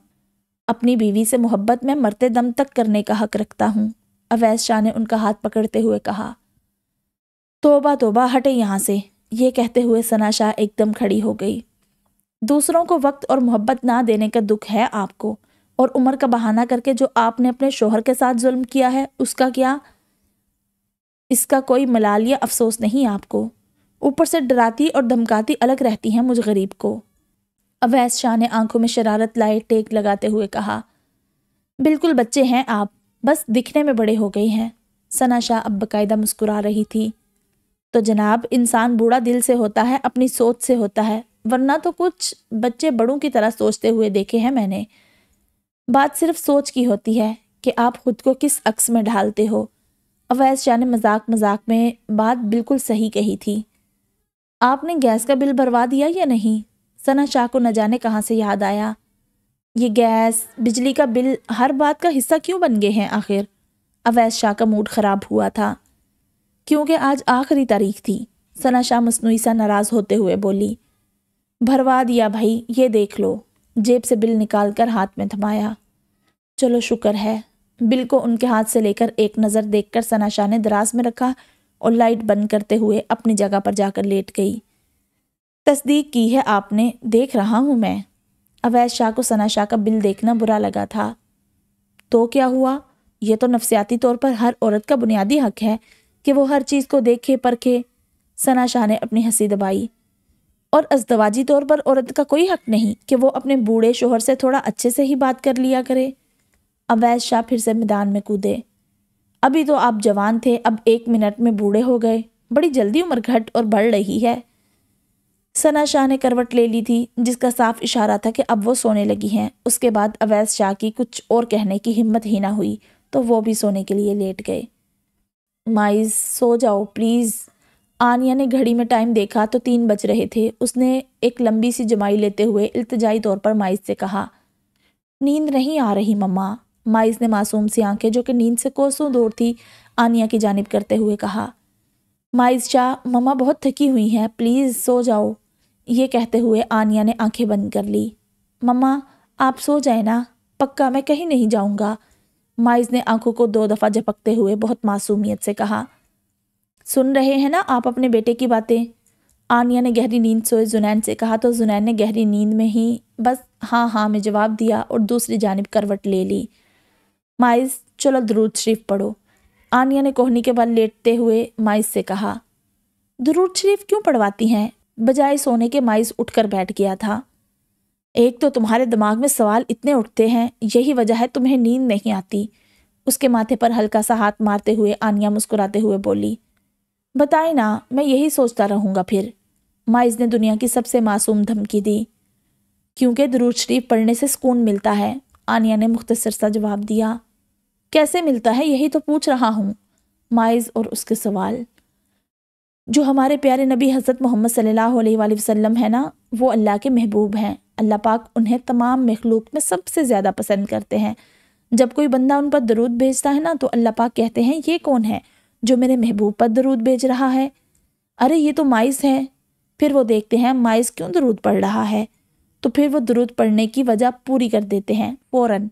Speaker 1: اپنی بیوی سے محبت میں مرتے دم تک کرنے کا حق رکھتا ہوں، اویس شاہ نے ان کا ہاتھ پکڑتے ہوئے کہا۔ توبہ توبہ، ہٹے یہاں سے، یہ کہتے ہوئے ثنا شاہ ایک دم کھڑی ہو گئی۔ دوسروں کو وقت اور محبت نہ دینے کا دکھ ہے آپ کو، اور عمر کا بہانہ کر کے جو آپ نے اپنے شوہر کے ساتھ ظلم کیا ہے اس کا کیا؟ اس کا کوئی ملال یا افسوس نہیں آپ کو؟ اوپر سے ڈراتی اور دھمکاتی الگ رہتی ہیں مجھ غریب کو۔ اویس شاہ نے آنکھوں میں شرارت لائے ٹیک لگاتے ہوئے کہا۔ بالکل بچے ہیں آپ، بس دکھنے میں بڑے ہو گئے ہیں۔ ثنا شاہ اب باقاعدہ مسکرا رہی تھی۔ تو جناب، انسان بوڑھا دل سے ہوتا ہے، اپنی سوچ سے ہوتا ہے، ورنہ تو کچھ بچے بڑوں کی طرح سوچتے ہوئے دیکھے ہیں میں نے۔ بات صرف سوچ کی ہوتی ہے کہ آپ خود کو کس عکس میں ڈھالتے ہو۔ اویس شاہ نے مذاق میں بات بالکل صحیح کہی تھی۔ آپ نے گیس کا بل بھروا دیا یا نہیں؟ ثنا شاہ کو نہ جانے کہاں سے یاد آیا۔ یہ گیس، بجلی کا بل ہر بات کا حصہ کیوں بن گئے ہیں آخر؟ اویس شاہ کا موڈ خراب ہوا تھا کیونکہ آج آخری تاریخ تھی۔ ثنا شاہ مصنوعی سا ناراض ہوتے ہوئے بولی، بھروا دیا بھائی، یہ دیکھ لو۔ جیب سے بل نکال کر ہاتھ میں تھمایا۔ چلو شکر ہے۔ بل کو ان کے ہاتھ سے لے کر ایک نظر دیکھ کر ثنا شاہ نے دراز میں رکھا اور لائٹ بند کرتے ہوئے اپنی جگہ پر جا کر لیٹ گئی۔ تصدیق کی ہے آپ نے؟ دیکھ رہا ہوں میں۔ اویس شاہ کو ثنا شاہ کا بل دیکھنا برا لگا تھا۔ تو کیا ہوا؟ یہ تو نفسیاتی طور پر ہر عورت کا بنیادی حق ہے کہ وہ ہر چیز کو دیکھے پرکھے۔ ثنا شاہ نے اپنی ہنسی دبائی۔ اور ازدواجی طور پر عورت کا کوئی حق نہیں کہ وہ اپنے بوڑھے شوہر سے تھوڑا اچھے سے ہی بات کر لیا کرے؟ اویس شاہ پھر سے میدان میں کودے۔ ابھی تو آپ جوان تھے، اب 1 منٹ میں بوڑھے ہو گئے، بڑی جلدی عمر گھٹ اور بڑھ رہی ہے۔ ثنا شاہ نے کروٹ لے لی تھی، جس کا صاف اشارہ تھا کہ اب وہ سونے لگی ہیں۔ اس کے بعد اویس شاہ کی کچھ اور کہنے کی ہمت ہی نہ ہوئی تو وہ بھی سونے کے لیے لیٹ گئے۔ مائز، سو جاؤ پلیز۔ آنیا نے گھڑی میں ٹائم دیکھا تو 3 بج رہے تھے۔ اس نے ایک لمبی سی جمائی لیتے ہوئے التجائی طور پر مائز سے کہا، نیند نہیں آ رہی مما۔ مائز نے معصوم سی آنکھیں جو کہ نیند سے کوسوں دور تھی آنیا کی جانب کرتے ہوئے کہا، مائز شاہ، مما بہت تھکی ہوئی ہیں، پلیز سو جاؤ۔ یہ کہتے ہوئے آنیا نے آنکھیں بند کر لی۔ مما آپ سو جائیں نا، پکا میں کہیں نہیں جاؤں گا۔ مائز نے آنکھوں کو 2 دفعہ جھپکتے ہوئے بہت معصومیت سے کہا، سن رہے ہیں نا آپ اپنے بیٹے کی باتیں؟ آنیا نے گہری نیند سوئے زنین سے کہا تو زنین نے گہری نیند میں ہی بس ہاں ہاں میں جواب دیا اور دوسری جانب کروٹ لے لی۔ مائز، چلو درود شریف پڑھو۔ آنیا نے کوہنی کے بل لیٹتے ہوئے مائز سے کہا۔ درود شریف کیوں پڑھواتی ہیں؟ بجائے سونے کے مائز اٹھ کر بیٹھ گیا تھا۔ ایک تو تمہارے دماغ میں سوال اتنے اٹھتے ہیں، یہی وجہ ہے تمہیں نیند نہیں آتی۔ اس کے ماتھے پر ہلکا سا ہاتھ مارتے ہوئے آنیا مسکراتے ہوئے بولی، بتائیں نا، میں یہی سوچتا رہوں گا پھر۔ مائز نے دنیا کی سب سے معصوم دھمکی دی۔ کیونکہ درود شریف پڑھنے سے سکون ملتا ہے، آنیا نے مختصر سا جواب دیا۔ کیسے ملتا ہے یہی تو پوچھ رہا ہوں۔ مائز اور اس کے سوال، جو ہمارے پیارے نبی حضرت محمد صلی اللہ علیہ وآلہ وسلم ہے نا، وہ اللہ کے محبوب ہیں۔ اللہ پاک انہیں تمام مخلوق میں سب سے زیادہ پسند کرتے ہیں۔ جب کوئی بندہ ان پر درود بھیجتا ہے نا تو اللہ پاک کہتے ہیں، یہ کون ہے جو میرے محبوب پر درود بھیج رہا ہے؟ ارے یہ تو مائز ہے۔ پھر وہ دیکھتے ہیں مائز کیوں درود پڑھ رہا ہے، تو پھر وہ درود پڑھنے کی وجہ پوری کر دیتے ہیں فوراً۔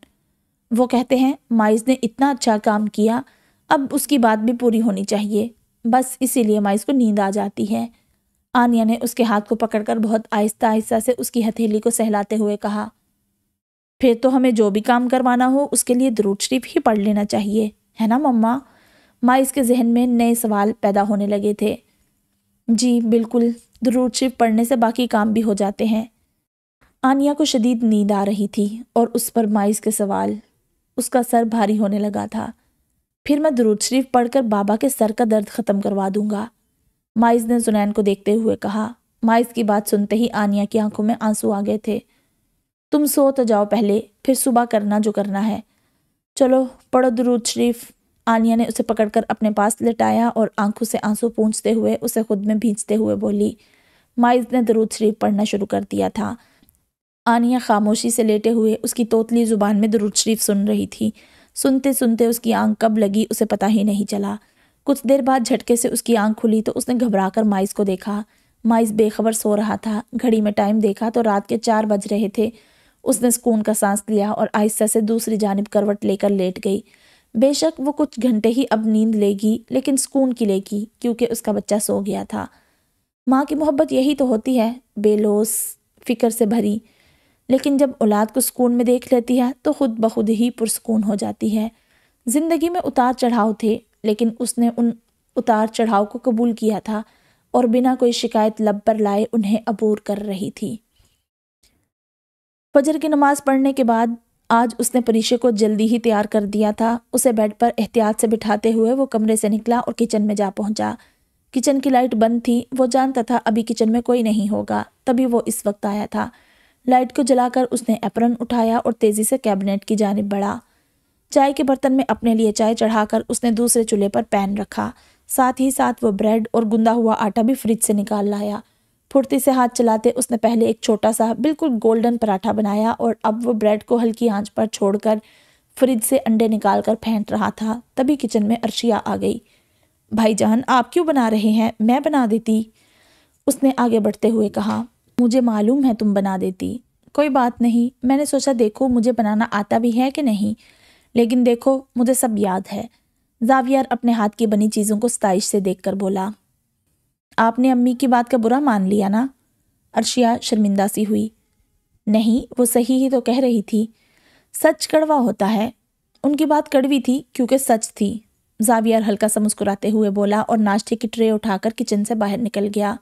Speaker 1: وہ کہتے ہیں مائز نے اتنا اچھا کام کیا، اب اس کی بات بھی پوری ہونی چاہیے، بس اسی لیے مائز کو نیند آ جاتی ہے۔ آنیا نے اس کے ہاتھ کو پکڑ کر بہت آہستہ آہستہ سے اس کی ہتھیلی کو سہلاتے ہوئے کہا، پھر تو ہمیں جو بھی کام کروانا ہو اس کے لیے درود شریف ہی پڑھ لینا چاہیے، ہے نا مما؟ مائز کے ذہن میں نئے سوال پیدا ہونے لگے تھے۔ جی بالکل، درود شریف پڑھنے سے باقی کام بھی ہو جاتے ہیں۔ آنیا کو شدید نیند آ رہی تھی اور اس پر مائز کے سوال، اس کا سر بھاری ہونے لگا تھا۔ پھر میں درود شریف پڑھ کر بابا کے سر کا درد ختم کروا دوں گا، مائز نے زنین کو دیکھتے ہوئے کہا۔ مائز کی بات سنتے ہی آنیا کی آنکھوں میں آنسو آ گئے تھے۔ تم سو تو جاؤ پہلے، پھر صبح کرنا جو کرنا ہے۔ چلو پڑھو درود شریف۔ آنیا نے اسے پکڑ کر اپنے پاس لٹایا اور آنکھوں سے آنسو پونچھتے ہوئے اسے خود میں بھیجتے ہوئے بولی۔ مائز نے درود شریف پڑھنا شروع کر دیا تھا۔ آنیا خاموشی سے لیٹے ہوئے اس کی توتلی زبان میں درود شریف سن رہی تھی۔ سنتے سنتے اس کی آنکھ کب لگی اسے پتہ ہی نہیں چلا۔ کچھ دیر بعد جھٹکے سے اس کی آنکھ کھلی تو اس نے گھبرا کر مائز کو دیکھا۔ مائز بے خبر سو رہا تھا۔ گھڑی میں ٹائم دیکھا تو رات کے 4 بج رہے تھے۔ اس نے سکون کا سانس لیا اور آہستہ سے دوسری جانب کروٹ لے کر لیٹ گئی۔ بے شک وہ کچھ گھنٹے ہی اب نیند لے گی، لیکن سکون کی لے گی کیونکہ اس کا بچہ سو گیا تھا۔ ماں کی محبت یہی تو ہوتی ہے، بے لوث، فکر سے بھری، لیکن جب اولاد کو سکون میں دیکھ لیتی ہے تو خود بخود ہی پرسکون ہو جاتی ہے۔ زندگی میں اتار چڑھاؤ تھے، لیکن اس نے ان اتار چڑھاؤ کو قبول کیا تھا اور بنا کوئی شکایت لب پر لائے انہیں عبور کر رہی تھی۔ فجر کی نماز پڑھنے کے بعد آج اس نے پریشے کو جلدی ہی تیار کر دیا تھا۔ اسے بیڈ پر احتیاط سے بٹھاتے ہوئے وہ کمرے سے نکلا اور کچن میں جا پہنچا۔ کچن کی لائٹ بند تھی، وہ جانتا تھا ابھی کچن میں کوئی نہیں ہوگا، تبھی وہ اس وقت آیا تھا۔ لائٹ کو جلا کر اس نے ایپرن اٹھایا اور تیزی سے کیبنٹ کی جانب بڑھا۔ چائے کے برتن میں اپنے لیے چائے چڑھا کر اس نے دوسرے چولہے پر پین رکھا، ساتھ ہی ساتھ وہ بریڈ اور گندا ہوا آٹا بھی فریج سے نکال لایا۔ پھرتی سے ہاتھ چلاتے اس نے پہلے ایک چھوٹا سا بالکل گولڈن پراٹھا بنایا اور اب وہ بریڈ کو ہلکی آنچ پر چھوڑ کر فریج سے انڈے نکال کر پھینٹ رہا تھا، تبھی کچن میں عرشیہ آ گئی۔ بھائی جان آپ کیوں بنا رہے ہیں؟ میں بنا دیتی، اس نے آگے بڑھتے ہوئے کہا۔ مجھے معلوم ہے تم بنا دیتی، کوئی بات نہیں، میں نے سوچا دیکھو مجھے بنانا آتا بھی ہے کہ نہیں، لیکن دیکھو مجھے سب یاد ہے۔ زاویار اپنے ہاتھ کی بنی چیزوں کو ستائش سے دیکھ کر بولا۔ آپ نے امی کی بات کا برا مان لیا نا؟ عرشیہ شرمندہ سی ہوئی۔ نہیں، وہ صحیح ہی تو کہہ رہی تھی، سچ کڑوا ہوتا ہے۔ ان کی بات کڑوی تھی کیونکہ سچ تھی، زاویار ہلکا سا مسکراتے ہوئے بولا اور ناشتے کی ٹرے اٹھا کر کچن سے باہر نکل گیا۔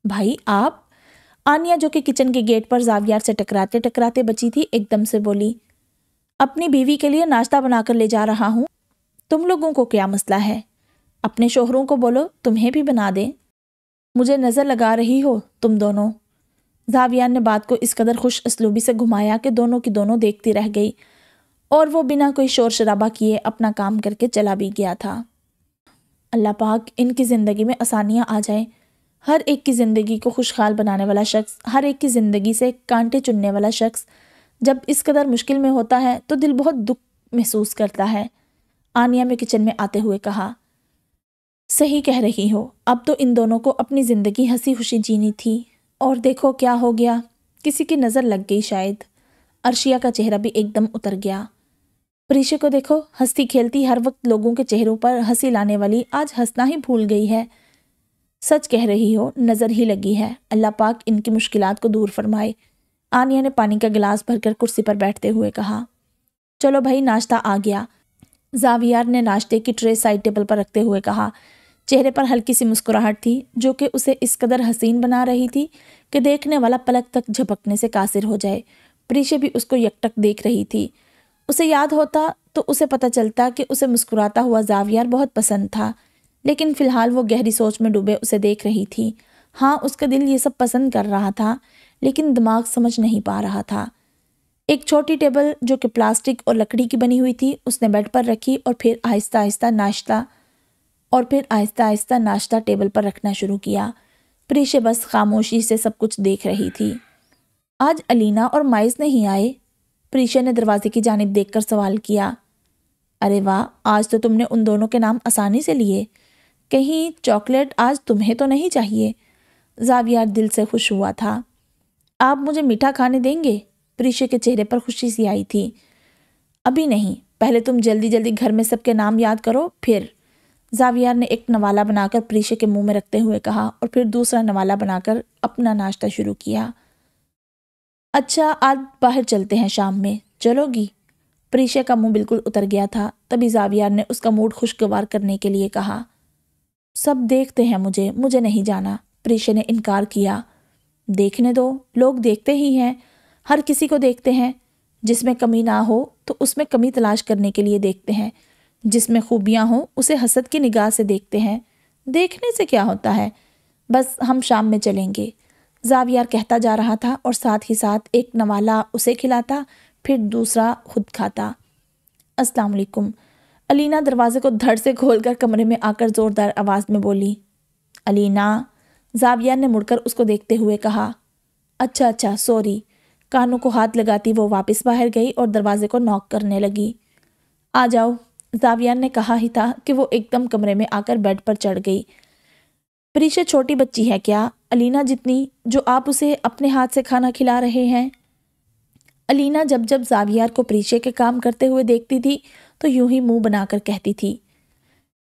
Speaker 1: بھائی آپ؟ آنیا جو کہ کچن کے گیٹ پر زاویار سے ٹکراتے ٹکراتے بچی تھی ایک دم سے بولی۔ اپنی بیوی کے لیے ناشتہ بنا کر لے جا رہا ہوں، تم لوگوں کو کیا مسئلہ ہے؟ اپنے شوہروں کو بولو تمہیں بھی بنا دیں۔ مجھے نظر لگا رہی ہو تم دونوں؟ زاویار نے بات کو اس قدر خوش اسلوبی سے گھمایا کہ دونوں کی دونوں دیکھتی رہ گئی اور وہ بنا کوئی شور شرابہ کیے اپنا کام کر کے چلا بھی گیا تھا۔ اللہ پاک ان کی زندگی میں آسانیاں آ جائیں، ہر ایک کی زندگی کو خوشحال بنانے والا شخص، ہر ایک کی زندگی سے کانٹے چننے والا شخص جب اس قدر مشکل میں ہوتا ہے تو دل بہت دکھ محسوس کرتا ہے، آنیا میں کچن میں آتے ہوئے کہا۔ صحیح کہہ رہی ہو، اب تو ان دونوں کو اپنی زندگی ہنسی خوشی جینی تھی، اور دیکھو کیا ہو گیا، کسی کی نظر لگ گئی شاید۔ عرشیہ کا چہرہ بھی ایک دم اتر گیا۔ پریشے کو دیکھو، ہنستی کھیلتی ہر وقت لوگوں کے چہروں پر ہنسی لانے والی آج ہنسنا ہی بھول گئی ہے۔ سچ کہہ رہی ہو، نظر ہی لگی ہے، اللہ پاک ان کی مشکلات کو دور فرمائے، آنیا نے پانی کا گلاس بھر کر کرسی پر بیٹھتے ہوئے کہا۔ چلو بھائی ناشتہ آ گیا، زاویار نے ناشتے کی ٹرے سائڈ ٹیبل پر رکھتے ہوئے کہا۔ چہرے پر ہلکی سی مسکراہٹ تھی جو کہ اسے اس قدر حسین بنا رہی تھی کہ دیکھنے والا پلک تک جھپکنے سے قاصر ہو جائے۔ پریشے بھی اس کو یکٹک دیکھ رہی تھی، اسے یاد ہوتا تو اسے پتہ چلتا کہ اسے مسکراتا ہوا زاویار بہت پسند تھا، لیکن فی الحال وہ گہری سوچ میں ڈوبے اسے دیکھ رہی تھی۔ ہاں اس کا دل یہ سب پسند کر رہا تھا، لیکن دماغ سمجھ نہیں پا رہا تھا۔ ایک چھوٹی ٹیبل جو کہ پلاسٹک اور لکڑی کی بنی ہوئی تھی اس نے بیڈ پر رکھی اور پھر آہستہ آہستہ ناشتہ ٹیبل پر رکھنا شروع کیا۔ پریشے بس خاموشی سے سب کچھ دیکھ رہی تھی۔ آج الینا اور مائز نہیں آئے؟ پریشے نے دروازے کی جانب دیکھ کر سوال کیا۔ ارے واہ، آج تو تم نے ان دونوں کے نام آسانی سے لیے، کہیں چاکلیٹ آج تمہیں تو نہیں چاہیے؟ زاویار دل سے خوش ہوا تھا۔ آپ مجھے میٹھا کھانے دیں گے؟ پریشے کے چہرے پر خوشی سی آئی تھی۔ ابھی نہیں، پہلے تم جلدی جلدی گھر میں سب کے نام یاد کرو پھر۔ زاویار نے ایک نوالا بنا کر پریشے کے منہ میں رکھتے ہوئے کہا اور پھر دوسرا نوالا بنا کر اپنا ناشتہ شروع کیا۔ اچھا آج باہر چلتے ہیں شام میں، چلو گی؟ پریشے کا منہ بالکل اتر گیا تھا، تبھی زاویار نے اس کا موڈ خوشگوار کرنے کے لیے کہا۔ سب دیکھتے ہیں مجھے نہیں جانا، پریشے نے انکار کیا۔ دیکھنے دو، لوگ دیکھتے ہی ہیں، ہر کسی کو دیکھتے ہیں، جس میں کمی نہ ہو تو اس میں کمی تلاش کرنے کے لیے دیکھتے ہیں، جس میں خوبیاں ہوں اسے حسد کی نگاہ سے دیکھتے ہیں۔ دیکھنے سے کیا ہوتا ہے، بس ہم شام میں چلیں گے، زاویار کہتا جا رہا تھا اور ساتھ ہی ساتھ ایک نوالا اسے کھلاتا پھر دوسرا خود کھاتا۔ السلام علیکم، الینا دروازے کو دھڑ سے کھول کر کمرے میں آ کر زوردار آواز میں بولی۔ الینا، زاویار نے مڑ کر اس کو دیکھتے ہوئے کہا۔ اچھا سوری، کانوں کو ہاتھ لگاتی وہ واپس باہر گئی اور دروازے کو نوک کرنے لگی۔ آ جاؤ، زاویار نے کہا ہی تھا کہ وہ ایک دم کمرے میں آ کر بیڈ پر چڑھ گئی۔ پریشا چھوٹی بچی ہے کیا، الینا جتنی، جو آپ اسے اپنے ہاتھ سے کھانا کھلا رہے ہیں؟ الینا جب زاویار کو پریشے کے کام کرتے ہوئے دیکھتی تھی تو یوں ہی منہ بنا کر کہتی تھی،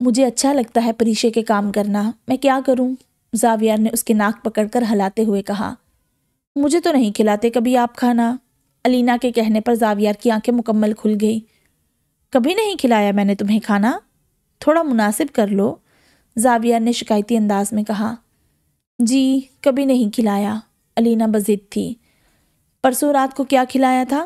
Speaker 1: مجھے اچھا لگتا ہے پریشے کے کام کرنا، میں کیا کروں؟ زاویار نے اس کی ناک پکڑ کر ہلاتے ہوئے کہا۔ مجھے تو نہیں کھلاتے کبھی آپ کھانا۔ الینا کے کہنے پر زاویار کی آنکھیں مکمل کھل گئی۔ کبھی نہیں کھلایا میں نے تمہیں کھانا، تھوڑا مناسب کر لو، زاویار نے شکایتی انداز میں کہا۔ جی کبھی نہیں کھلایا، الینا بضد تھی۔ پرسوں رات کو کیا کھلایا تھا؟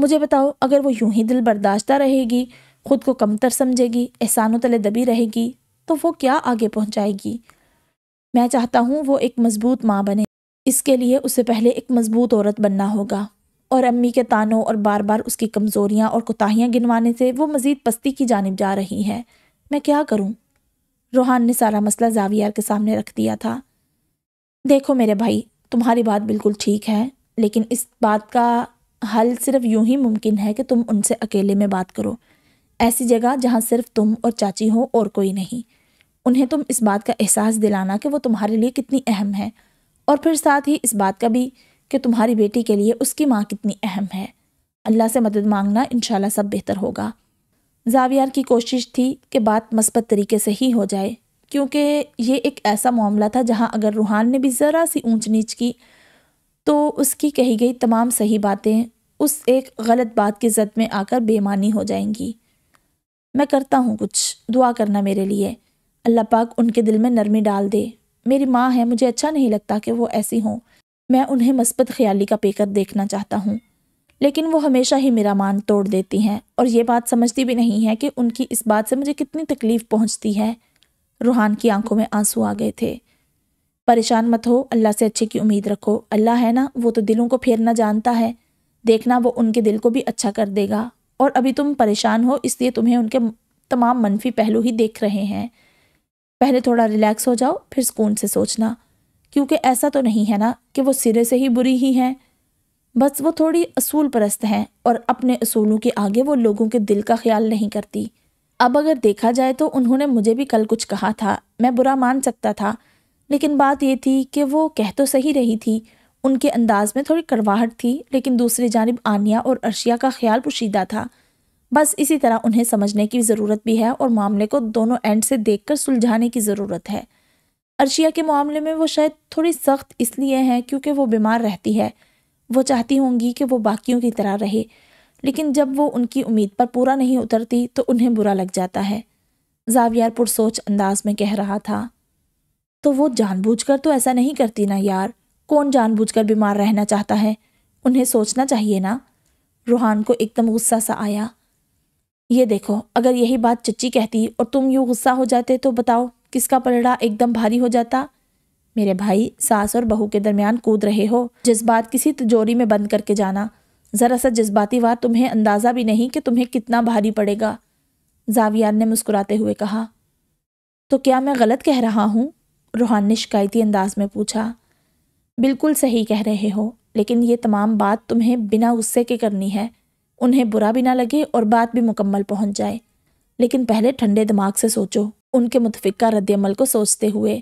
Speaker 1: مجھے بتاؤ، اگر وہ یوں ہی دل برداشتہ رہے گی، خود کو کمتر سمجھے گی، احسان و تلے دبی رہے گی، تو وہ کیا آگے پہنچائے گی؟ میں چاہتا ہوں وہ ایک مضبوط ماں بنے۔ اس کے لیے اسے پہلے ایک مضبوط عورت بننا ہوگا، اور امی کے طعنوں اور بار بار اس کی کمزوریاں اور کوتاہیاں گنوانے سے وہ مزید پستی کی جانب جا رہی ہے۔ میں کیا کروں؟ روحان نے سارا مسئلہ زاویار کے سامنے رکھ دیا تھا۔ دیکھو میرے بھائی، تمہاری بات بالکل ٹھیک ہے، لیکن اس بات کا حل صرف یوں ہی ممکن ہے کہ تم ان سے اکیلے میں بات کرو، ایسی جگہ جہاں صرف تم اور چاچی ہو اور کوئی نہیں۔ انہیں تم اس بات کا احساس دلانا کہ وہ تمہارے لیے کتنی اہم ہے، اور پھر ساتھ ہی اس بات کا بھی کہ تمہاری بیٹی کے لیے اس کی ماں کتنی اہم ہے۔ اللہ سے مدد مانگنا، انشاءاللہ سب بہتر ہوگا۔ زاویار کی کوشش تھی کہ بات مثبت طریقے سے ہی ہو جائے، کیونکہ یہ ایک ایسا معاملہ تھا جہاں اگر روحان نے بھی ذرا سی اونچ نیچ کی تو اس کی کہی گئی تمام صحیح باتیں اس ایک غلط بات کی زد میں آ کر بے معنی ہو جائیں گی۔ میں کرتا ہوں کچھ، دعا کرنا میرے لیے، اللہ پاک ان کے دل میں نرمی ڈال دے۔ میری ماں ہے، مجھے اچھا نہیں لگتا کہ وہ ایسی ہوں، میں انہیں مثبت خیالی کا پیکر دیکھنا چاہتا ہوں، لیکن وہ ہمیشہ ہی میرا مان توڑ دیتی ہیں، اور یہ بات سمجھتی بھی نہیں ہے کہ ان کی اس بات سے مجھے کتنی تکلیف پہنچتی ہے۔ روحان کی آنکھوں میں آنسو آ گئے تھے۔ پریشان مت ہو، اللہ سے اچھے کی امید رکھو، اللہ ہے نا، وہ تو دلوں کو پھیرنا جانتا ہے، دیکھنا وہ ان کے دل کو بھی اچھا کر دے گا۔ اور ابھی تم پریشان ہو، اس لیے تمہیں ان کے تمام منفی پہلو ہی دیکھ رہے ہیں۔ پہلے تھوڑا ریلیکس ہو جاؤ، پھر سکون سے سوچنا، کیونکہ ایسا تو نہیں ہے نا کہ وہ سرے سے ہی بری ہی ہیں، بس وہ تھوڑی اصول پرست ہیں، اور اپنے اصولوں کے آگے وہ لوگوں کے دل کا خیال نہیں کرتی۔ اب اگر دیکھا جائے تو انہوں نے مجھے بھی کل کچھ کہا تھا، میں برا مان سکتا تھا، لیکن بات یہ تھی کہ وہ کہہ تو صحیح رہی تھی، ان کے انداز میں تھوڑی کڑواہٹ تھی، لیکن دوسری جانب آنیہ اور عرشیہ کا خیال پوشیدہ تھا۔ بس اسی طرح انہیں سمجھنے کی ضرورت بھی ہے، اور معاملے کو دونوں اینڈ سے دیکھ کر سلجھانے کی ضرورت ہے۔ عرشیہ کے معاملے میں وہ شاید تھوڑی سخت اس لیے ہیں کیونکہ وہ بیمار رہتی ہے، وہ چاہتی ہوں گی کہ وہ باقیوں کی طرح رہے، لیکن جب وہ ان کی امید پر پورا نہیں اترتی تو انہیں برا لگ جاتا ہے۔ زاویار پرسوچ انداز میں کہہ رہا تھا، تو وہ جان بوجھ کر تو ایسا نہیں کرتی نا یار، کون جان بوجھ کر بیمار رہنا چاہتا ہے؟ انہیں سوچنا چاہیے نا۔ روحان کو ایک دم غصہ سا آیا۔ یہ دیکھو، اگر یہی بات چچی کہتی اور تم یوں غصہ ہو جاتے تو بتاؤ کس کا پلڑا ایک دم بھاری ہو جاتا؟ میرے بھائی، ساس اور بہو کے درمیان کود رہے ہو، جذبات کسی تجوری میں بند کر کے جانا، ذرا سا جذباتی وار تمہیں اندازہ بھی نہیں کہ تمہیں کتنا بھاری پڑے گا۔ زاویار نے مسکراتے ہوئے کہا۔ تو کیا میں غلط کہہ رہا ہوں؟ روحان نے شکایتی انداز میں پوچھا۔ بالکل صحیح کہہ رہے ہو، لیکن یہ تمام بات تمہیں بنا غصے کے کرنی ہے، انہیں برا بھی نہ لگے اور بات بھی مکمل پہنچ جائے، لیکن پہلے ٹھنڈے دماغ سے سوچو، ان کے متفقہ رد عمل کو سوچتے ہوئے۔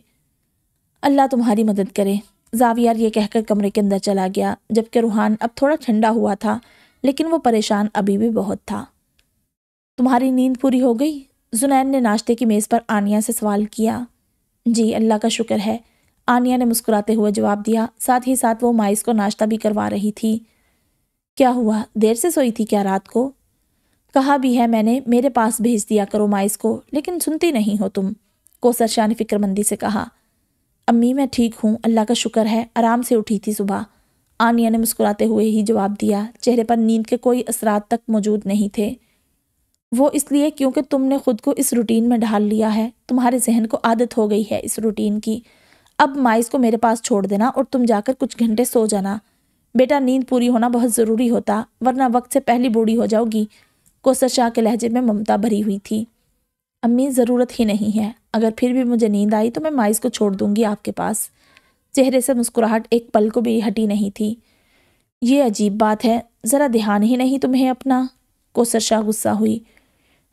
Speaker 1: اللہ تمہاری مدد کرے۔ زاویار یہ کہہ کر کمرے کے اندر چلا گیا، جبکہ روحان اب تھوڑا ٹھنڈا ہوا تھا، لیکن وہ پریشان ابھی بھی بہت تھا۔ تمہاری نیند پوری ہو گئی؟ زنین نے ناشتے کی میز پر آنیہ سے سوال کیا۔ جی اللہ کا شکر ہے، آنیہ نے مسکراتے ہوئے جواب دیا، ساتھ ہی ساتھ وہ مائس کو ناشتہ بھی کروا رہی تھی۔ کیا ہوا، دیر سے سوئی تھی کیا رات کو؟ کہا بھی ہے میں نے میرے پاس بھیج دیا کرو مائس کو، لیکن سنتی نہیں ہو تم، کوثر شاہ نے فکر مندی سے کہا۔ امی میں ٹھیک ہوں، اللہ کا شکر ہے، آرام سے اٹھی تھی صبح، آنیہ نے مسکراتے ہوئے ہی جواب دیا، چہرے پر نیند کے کوئی اثرات تک موجود نہیں تھے۔ وہ اس لیے کیونکہ تم نے خود کو اس روٹین میں ڈھال لیا ہے، تمہارے ذہن کو عادت ہو گئی ہے اس روٹین کی۔ اب مائس کو میرے پاس چھوڑ دینا اور تم جا کر کچھ گھنٹے سو جانا۔ بیٹا نیند پوری ہونا بہت ضروری ہوتا، ورنہ وقت سے پہلی بوڑھی ہو جاؤ گی۔ کوثر شاہ کے لہجے میں ممتا بھری ہوئی تھی۔ امی ضرورت ہی نہیں ہے، اگر پھر بھی مجھے نیند آئی تو میں مائس کو چھوڑ دوں گی آپ کے پاس۔ چہرے سے مسکراہٹ ایک پل کو بھی ہٹی نہیں تھی۔ یہ عجیب بات ہے، ذرا دھیان ہی نہیں تمہیں اپنا۔ کوثر شاہ غصہ ہوئی۔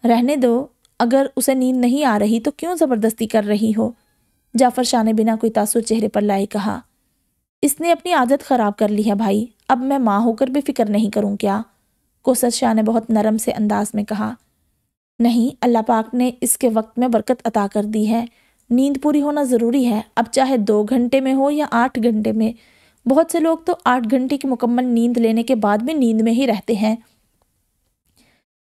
Speaker 1: رہنے دو، اگر اسے نیند نہیں آ رہی تو کیوں زبردستی کر رہی ہو؟ جعفر شاہ نے بنا کوئی تاثر چہرے پر لائے کہا۔ اس نے اپنی عادت خراب کر لی ہے بھائی، اب میں ماں ہو کر بھی فکر نہیں کروں کیا؟ کوثر شاہ نے بہت نرم سے انداز میں کہا۔ نہیں، اللہ پاک نے اس کے وقت میں برکت عطا کر دی ہے، نیند پوری ہونا ضروری ہے، اب چاہے 2 گھنٹے میں ہو یا 8 گھنٹے میں۔ بہت سے لوگ تو 8 گھنٹے کی مکمل نیند لینے کے بعد بھی نیند میں ہی رہتے ہیں۔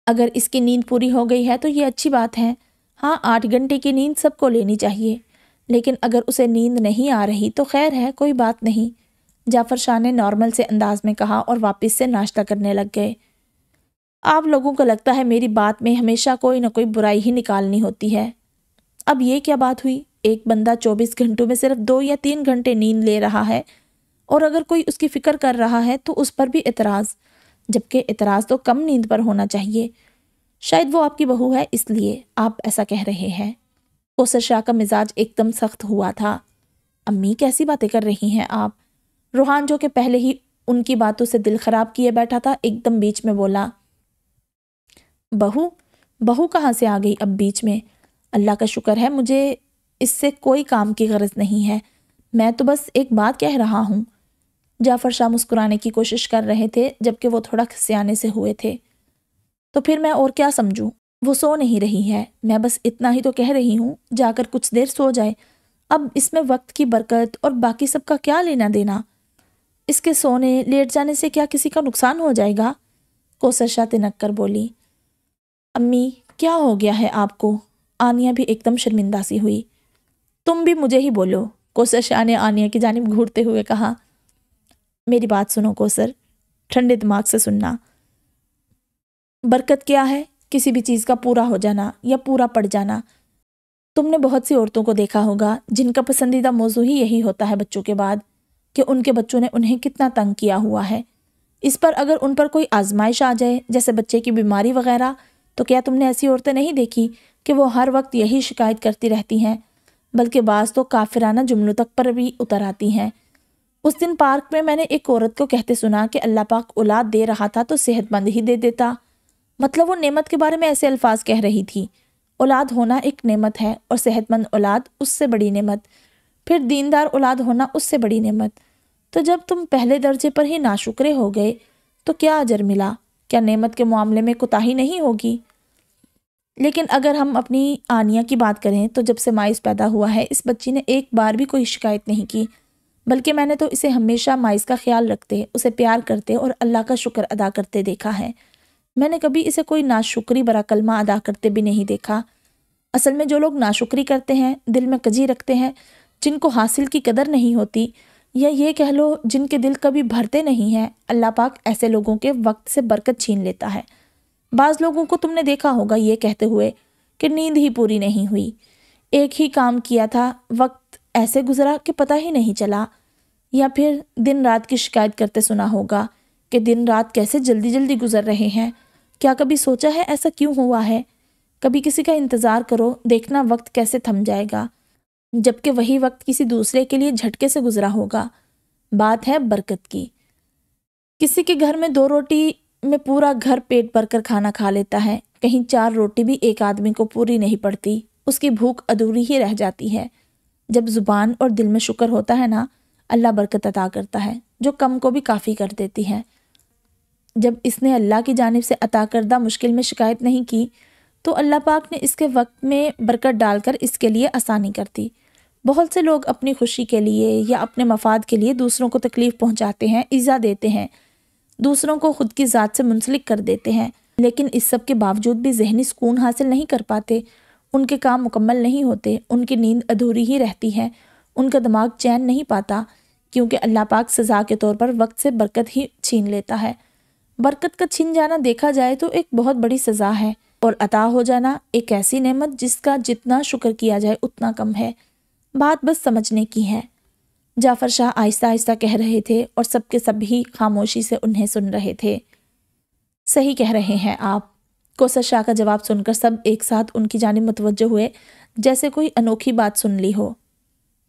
Speaker 1: اگر اس کی نیند پوری ہو گئی ہے تو یہ اچھی بات ہے۔ ہاں، 8 گھنٹے کی نیند سب کو لینی چاہیے، لیکن اگر اسے نیند نہیں آ رہی تو خیر ہے، کوئی بات نہیں، جعفر شاہ نے نارمل سے انداز میں کہا اور واپس سے ناشتہ کرنے لگ گئے۔ آپ لوگوں کو لگتا ہے میری بات میں ہمیشہ کوئی نہ کوئی برائی ہی نکالنی ہوتی ہے۔ اب یہ کیا بات ہوئی؟ ایک بندہ 24 گھنٹوں میں صرف 2 یا 3 گھنٹے نیند لے رہا ہے، اور اگر کوئی اس کی فکر کر رہا ہے تو اس پر بھی اعتراض، جبکہ اعتراض تو کم نیند پر ہونا چاہیے۔ شاید وہ آپ کی بہو ہے اس لیے آپ ایسا کہہ رہے ہیں۔ کوثر شاہ کا مزاج ایک دم سخت ہوا تھا۔ امی کیسی باتیں کر رہی ہیں آپ؟ روحان جو کہ پہلے ہی ان کی باتوں سے دل خراب کیے بیٹھا تھا ایک دم بیچ میں بولا۔ بہو کہاں سے آ گئی اب بیچ میں؟ اللہ کا شکر ہے مجھے اس سے کوئی کام کی غرض نہیں ہے، میں تو بس ایک بات کہہ رہا ہوں۔ جعفر شاہ مسکرانے کی کوشش کر رہے تھے جبکہ وہ تھوڑا کھسیانے سے ہوئے تھے۔ تو پھر میں اور کیا سمجھوں؟ وہ سو نہیں رہی ہے، میں بس اتنا ہی تو کہہ رہی ہوں، جا کر کچھ دیر سو جائے۔ اب اس میں وقت کی برکت اور باقی سب کا کیا لینا دینا؟ اس کے سونے لیٹ جانے سے کیا کسی کا نقصان ہو جائے گا؟ کوثر شاہ تنک کر بولی۔ امی کیا ہو گیا ہے آپ کو؟ آنیہ بھی ایک دم شرمندہ سی ہوئی۔ تم بھی مجھے ہی بولو، کوثر شاہ نے آنیہ کی جانب گھورتے ہوئے کہا۔ میری بات سنو کوثر، ٹھنڈے دماغ سے سننا۔ برکت کیا ہے؟ کسی بھی چیز کا پورا ہو جانا یا پورا پڑ جانا۔ تم نے بہت سی عورتوں کو دیکھا ہوگا جن کا پسندیدہ موضوع ہی یہی ہوتا ہے بچوں کے بعد، کہ ان کے بچوں نے انہیں کتنا تنگ کیا ہوا ہے۔ اس پر اگر ان پر کوئی آزمائش آ جائے جیسے بچے کی بیماری وغیرہ، تو کیا تم نے ایسی عورتیں نہیں دیکھی کہ وہ ہر وقت یہی شکایت کرتی رہتی ہیں، بلکہ بعض تو کافرانہ جملوں تک پر بھی اتر آتی ہیں۔ اس دن پارک میں نے ایک عورت کو کہتے سنا کہ اللہ پاک اولاد دے رہا تھا تو صحت مند ہی دے دیتا۔ مطلب وہ نعمت کے بارے میں ایسے الفاظ کہہ رہی تھی۔ اولاد ہونا ایک نعمت ہے، اور صحت مند اولاد اس سے بڑی نعمت، پھر دیندار اولاد ہونا اس سے بڑی نعمت۔ تو جب تم پہلے درجے پر ہی ناشکرے ہو گئے تو کیا اجر ملا؟ کیا نعمت کے معاملے میں کوتاہی نہیں ہوگی؟ لیکن اگر ہم اپنی آنیہ کی بات کریں تو جب سے مائز پیدا ہوا ہے اس بچی نے ایک بار بھی کوئی شکایت نہیں کی، بلکہ میں نے تو اسے ہمیشہ مائز کا خیال رکھتے، اسے پیار کرتے اور اللہ کا شکر ادا کرتے دیکھا ہے۔ میں نے کبھی اسے کوئی ناشکری برا کلمہ ادا کرتے بھی نہیں دیکھا۔ اصل میں جو لوگ ناشکری کرتے ہیں، دل میں کجی رکھتے ہیں، جن کو حاصل کی قدر نہیں ہوتی، یا یہ کہہ لو جن کے دل کبھی بھرتے نہیں ہیں، اللہ پاک ایسے لوگوں کے وقت سے برکت چھین لیتا ہے۔ بعض لوگوں کو تم نے دیکھا ہوگا یہ کہتے ہوئے کہ نیند ہی پوری نہیں ہوئی، ایک ہی کام کیا تھا، وقت ایسے گزرا کہ پتہ ہی نہیں چلا۔ یا پھر دن رات کی شکایت کرتے سنا ہوگا کہ دن رات کیسے جلدی جلدی گزر رہے ہیں۔ کیا کبھی سوچا ہے ایسا کیوں ہوا ہے؟ کبھی کسی کا انتظار کرو، دیکھنا وقت کیسے تھم جائے گا، جبکہ وہی وقت کسی دوسرے کے لیے جھٹکے سے گزرا ہوگا۔ بات ہے برکت کی۔ کسی کے گھر میں 2 روٹی میں پورا گھر پیٹ بھر کر کھانا کھا لیتا ہے، کہیں 4 روٹی بھی ایک آدمی کو پوری نہیں پڑتی، اس کی بھوک ادھوری ہی رہ جاتی ہے۔ جب زبان اور دل میں شکر ہوتا ہے نا، اللہ برکت عطا کرتا ہے، جو کم کو بھی کافی کر دیتی ہے۔ جب اس نے اللہ کی جانب سے عطا کردہ مشکل میں شکایت نہیں کی تو اللہ پاک نے اس کے وقت میں برکت ڈال کر اس کے لیے آسانی کر دی۔ بہت سے لوگ اپنی خوشی کے لیے یا اپنے مفاد کے لیے دوسروں کو تکلیف پہنچاتے ہیں، ایذا دیتے ہیں، دوسروں کو خود کی ذات سے منسلک کر دیتے ہیں، لیکن اس سب کے باوجود بھی ذہنی سکون حاصل نہیں کر پاتے، ان کے کام مکمل نہیں ہوتے، ان کی نیند ادھوری ہی رہتی ہے، ان کا دماغ چین نہیں پاتا، کیونکہ اللہ پاک سزا کے طور پر وقت سے برکت ہی چھین لیتا ہے۔ برکت کا چھن جانا دیکھا جائے تو ایک بہت بڑی سزا ہے، اور عطا ہو جانا ایک ایسی نعمت جس کا جتنا شکر کیا جائے اتنا کم ہے۔ بات بس سمجھنے کی ہے۔ جعفر شاہ آہستہ آہستہ کہہ رہے تھے اور سب کے سب ہی خاموشی سے انہیں سن رہے تھے۔ صحیح کہہ رہے ہیں آپ۔ کوثر شاہ کا جواب سن کر سب ایک ساتھ ان کی جانب متوجہ ہوئے، جیسے کوئی انوکھی بات سن لی ہو۔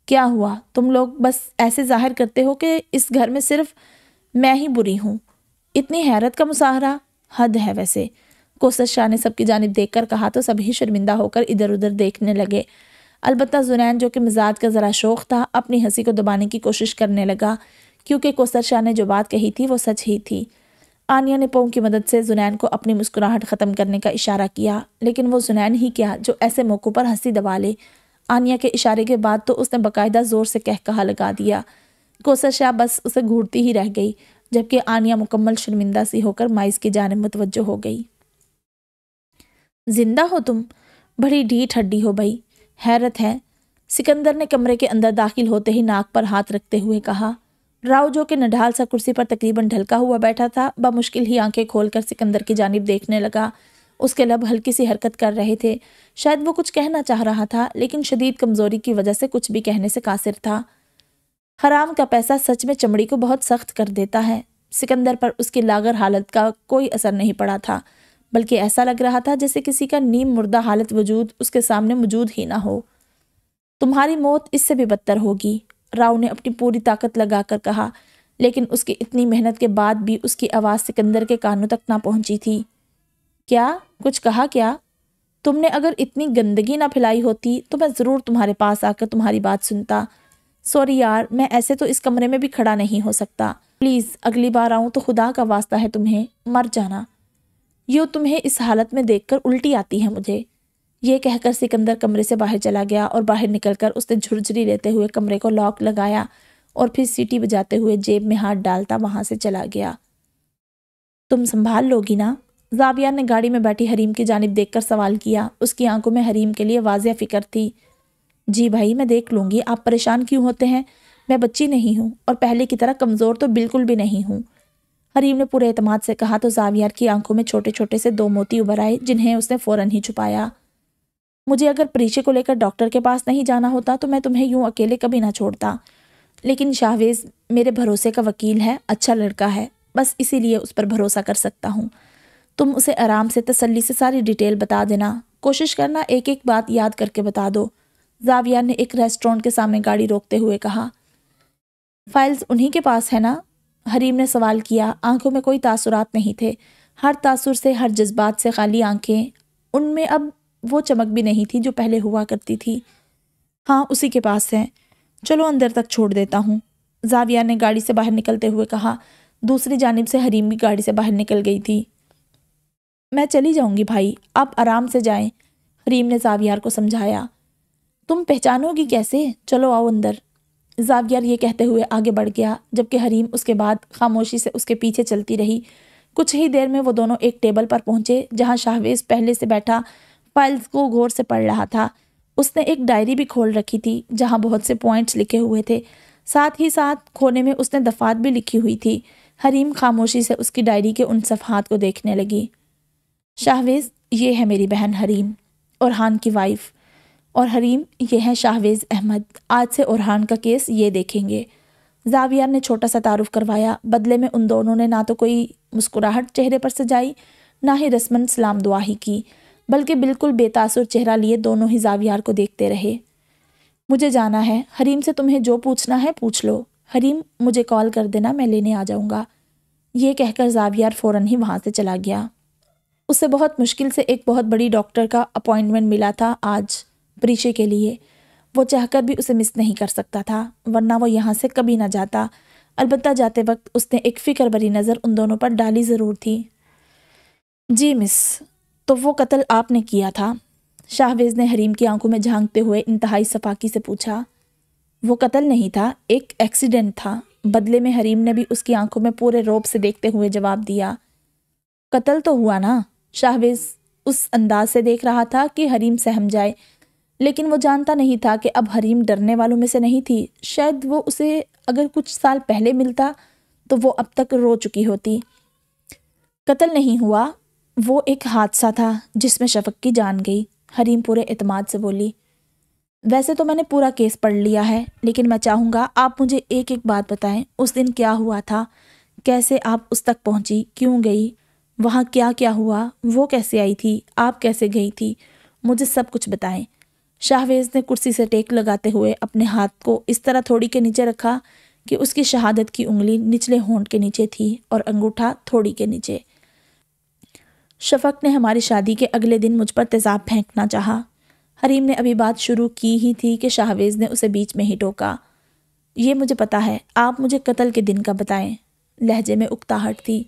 Speaker 1: کیا ہوا؟ تم لوگ بس ایسے ظاہر کرتے ہو کہ اس گھر میں صرف میں ہی بری ہوں؟ اتنی حیرت کا مظاہرہ، حد ہے ویسے۔ کوثر شاہ نے سب کی جانب دیکھ کر کہا تو سبھی شرمندہ ہو کر ادھر ادھر دیکھنے لگے۔ البتہ زنین جو کہ مزاج کا ذرا شوخ تھا، اپنی ہنسی کو دبانے کی کوشش کرنے لگا، کیونکہ کوثر شاہ نے جو بات کہی تھی وہ سچ ہی تھی۔ آنیہ نے پاؤں کی مدد سے زنین کو اپنی مسکراہٹ ختم کرنے کا اشارہ کیا، لیکن وہ زنین ہی کیا جو ایسے موقعوں پر ہنسی دبا لے۔ آنیہ کے اشارے کے بعد تو اس نے باقاعدہ زور سے کہا لگا دیا۔ کوثر شاہ بس اسے گھورتی ہی رہ گئی، جبکہ آنیہ مکمل شرمندہ سی ہو کر مائز کی جانب متوجہ ہو گئی۔ زندہ ہو تم؟ بڑی ڈھیٹ ہڈی ہو بھائی، حیرت ہے۔ سکندر نے کمرے کے اندر داخل ہوتے ہی ناک پر ہاتھ رکھتے ہوئے کہا۔ راؤ جو کہ نڈھال سا کرسی پر تقریباً ڈھلکا ہوا بیٹھا تھا بمشکل ہی آنکھیں کھول کر سکندر کی جانب دیکھنے لگا۔ اس کے لب ہلکی سی حرکت کر رہے تھے، شاید وہ کچھ کہنا چاہ رہا تھا لیکن شدید کمزوری کی وجہ سے کچھ بھی کہنے سے قاصر تھا۔ حرام کا پیسہ سچ میں چمڑی کو بہت سخت کر دیتا ہے۔ سکندر پر اس کی لاغر حالت کا کوئی اثر نہیں پڑا تھا، بلکہ ایسا لگ رہا تھا جیسے کسی کا نیم مردہ حالت وجود اس کے سامنے موجود ہی نہ ہو۔ تمہاری موت اس سے بھی بدتر ہوگی، راؤ نے اپنی پوری طاقت لگا کر کہا، لیکن اس کی اتنی محنت کے بعد بھی اس کی آواز سکندر کے کانوں تک نہ پہنچی تھی۔ کیا؟ کچھ کہا کیا؟ تم نے اگر اتنی گندگی نہ پھیلائی ہوتی تو میں ضرور تمہارے پاس آ کر تمہاری بات سنتا۔ سوری یار، میں ایسے تو اس کمرے میں بھی کھڑا نہیں ہو سکتا۔ پلیز اگلی بار آؤں تو خدا کا واسطہ ہے تمہیں مر جانا۔ یوں تمہیں اس حالت میں دیکھ کر الٹی آتی ہے مجھے۔ یہ کہہ کر سکندر کمرے سے باہر چلا گیا اور باہر نکل کر اس نے جھرجھری لیتے ہوئے کمرے کو لاک لگایا اور پھر سیٹی بجاتے ہوئے جیب میں ہاتھ ڈالتا وہاں سے چلا گیا۔ تم سنبھال لوگی نا؟ زاویہ نے گاڑی میں بیٹھی حریم کی جانب دیکھ کر سوال کیا۔ اس کی آنکھوں میں حریم کے لیے واضح فکر تھی۔ جی بھائی، میں دیکھ لوں گی۔ آپ پریشان کیوں ہوتے ہیں؟ میں بچی نہیں ہوں اور پہلے کی طرح کمزور تو بالکل بھی نہیں ہوں، حریم نے پورے اعتماد سے کہا تو زاویہ کی آنکھوں میں چھوٹے چھوٹے سے 2 موتی ابھر آئے جنہیں اس نے فوراً ہی چھپایا۔ مجھے اگر پریچے کو لے کر ڈاکٹر کے پاس نہیں جانا ہوتا تو میں تمہیں یوں اکیلے کبھی نہ چھوڑتا، لیکن شاہویز میرے بھروسے کا وکیل ہے، اچھا لڑکا ہے، بس اسی لیے اس پر بھروسہ کر سکتا ہوں۔ تم اسے آرام سے تسلی سے ساری ڈیٹیل بتا دینا، کوشش کرنا ایک ایک بات یاد کر کے بتا دو، زاویہ نے ایک ریسٹورانٹ کے سامنے گاڑی روکتے ہوئے کہا۔ فائلز انہی کے پاس ہے نا؟ حریم نے سوال کیا۔ آنکھوں میں کوئی تاثرات نہیں تھے، ہر تاثر سے، ہر جذبات سے خالی آنکھیں، ان میں اب وہ چمک بھی نہیں تھی جو پہلے ہوا کرتی تھی۔ ہاں اسی کے پاس ہے، چلو اندر تک چھوڑ دیتا ہوں، زاویہ نے گاڑی سے باہر نکلتے ہوئے کہا۔ دوسری جانب سے حریم بھی گاڑی سے باہر نکل گئی تھی۔ میں چلی جاؤں گی بھائی، آپ آرام سے جائیں، حریم نے زاویہ کو سمجھایا۔ تم پہچانو گی کیسے؟ چلو آؤ اندر، زاویہ یہ کہتے ہوئے آگے بڑھ گیا، جبکہ حریم اس کے بعد خاموشی سے اس کے پیچھے چلتی رہی۔ کچھ ہی دیر میں وہ دونوں ایک ٹیبل پر پہنچے جہاں شاہویز پہلے سے بیٹھا فائلز کو غور سے پڑھ رہا تھا۔ اس نے ایک ڈائری بھی کھول رکھی تھی جہاں بہت سے پوائنٹس لکھے ہوئے تھے، ساتھ ہی ساتھ کونے میں اس نے دفعات بھی لکھی ہوئی تھی۔ حریم خاموشی سے اس کی ڈائری کے ان صفحات کو دیکھنے لگی۔ شاہویز، یہ ہے میری بہن حریم، اورحان کی وائف، اور حریم یہ ہے شاہویز احمد، آج سے اورحان کا کیس یہ دیکھیں گے۔ زاویہ نے چھوٹا سا تعارف کروایا، بدلے میں ان دونوں نے نہ تو کوئی مسکراہٹ چہرے پر سجائی نہ ہی رسماً سلام دعا ہی کی، بلکہ بالکل بے تاثر چہرہ لیے دونوں ہی زاویہ کو دیکھتے رہے۔ مجھے جانا ہے، حریم سے تمہیں جو پوچھنا ہے پوچھ لو، حریم مجھے کال کر دینا، میں لینے آ جاؤں گا۔ یہ کہہ کر زاویہ فوراً ہی وہاں سے چلا گیا۔ اسے بہت مشکل سے ایک بہت بڑی ڈاکٹر کا اپوائنٹمنٹ ملا تھا آج پریچے کے لیے، وہ چاہ کر بھی اسے مس نہیں کر سکتا تھا، ورنہ وہ یہاں سے کبھی نہ جاتا۔ البتہ جاتے وقت اس نے ایک فکر بری نظر ان دونوں پر ڈالی ضرور تھی۔ جی مس، تو وہ قتل آپ نے کیا تھا؟ شاہویز نے حریم کی آنکھوں میں جھانکتے ہوئے انتہائی صفاقی سے پوچھا۔ وہ قتل نہیں تھا، ایک ایکسیڈنٹ تھا، بدلے میں حریم نے بھی اس کی آنکھوں میں پورے رعب سے دیکھتے ہوئے جواب دیا۔ قتل تو ہوا نا؟ شاہویز اس انداز سے دیکھ رہا تھا کہ حریم سہم جائے، لیکن وہ جانتا نہیں تھا کہ اب حریم ڈرنے والوں میں سے نہیں تھی۔ شاید وہ اسے اگر کچھ سال پہلے ملتا تو وہ اب تک رو چکی ہوتی۔ قتل نہیں ہوا، وہ ایک حادثہ تھا جس میں شفق کی جان گئی، حریم پورے اعتماد سے بولی۔ ویسے تو میں نے پورا کیس پڑھ لیا ہے، لیکن میں چاہوں گا آپ مجھے ایک ایک بات بتائیں، اس دن کیا ہوا تھا، کیسے آپ اس تک پہنچی، کیوں گئی، وہاں کیا کیا ہوا، وہ کیسے آئی تھی، آپ کیسے گئی تھی، مجھے سب کچھ بتائیں۔ شاہویز نے کرسی سے ٹیک لگاتے ہوئے اپنے ہاتھ کو اس طرح تھوڑی کے نیچے رکھا کہ اس کی شہادت کی انگلی نچلے ہونٹ کے نیچے تھی اور انگوٹھا تھوڑی کے نیچے۔ شفق نے ہماری شادی کے اگلے دن مجھ پر تیزاب پھینکنا چاہا۔ حریم نے ابھی بات شروع کی ہی تھی کہ شاہویز نے اسے بیچ میں ہی ٹوکا۔ یہ مجھے پتا ہے، آپ مجھے قتل کے دن کا بتائیں، لہجے میں اکتاہٹ تھی۔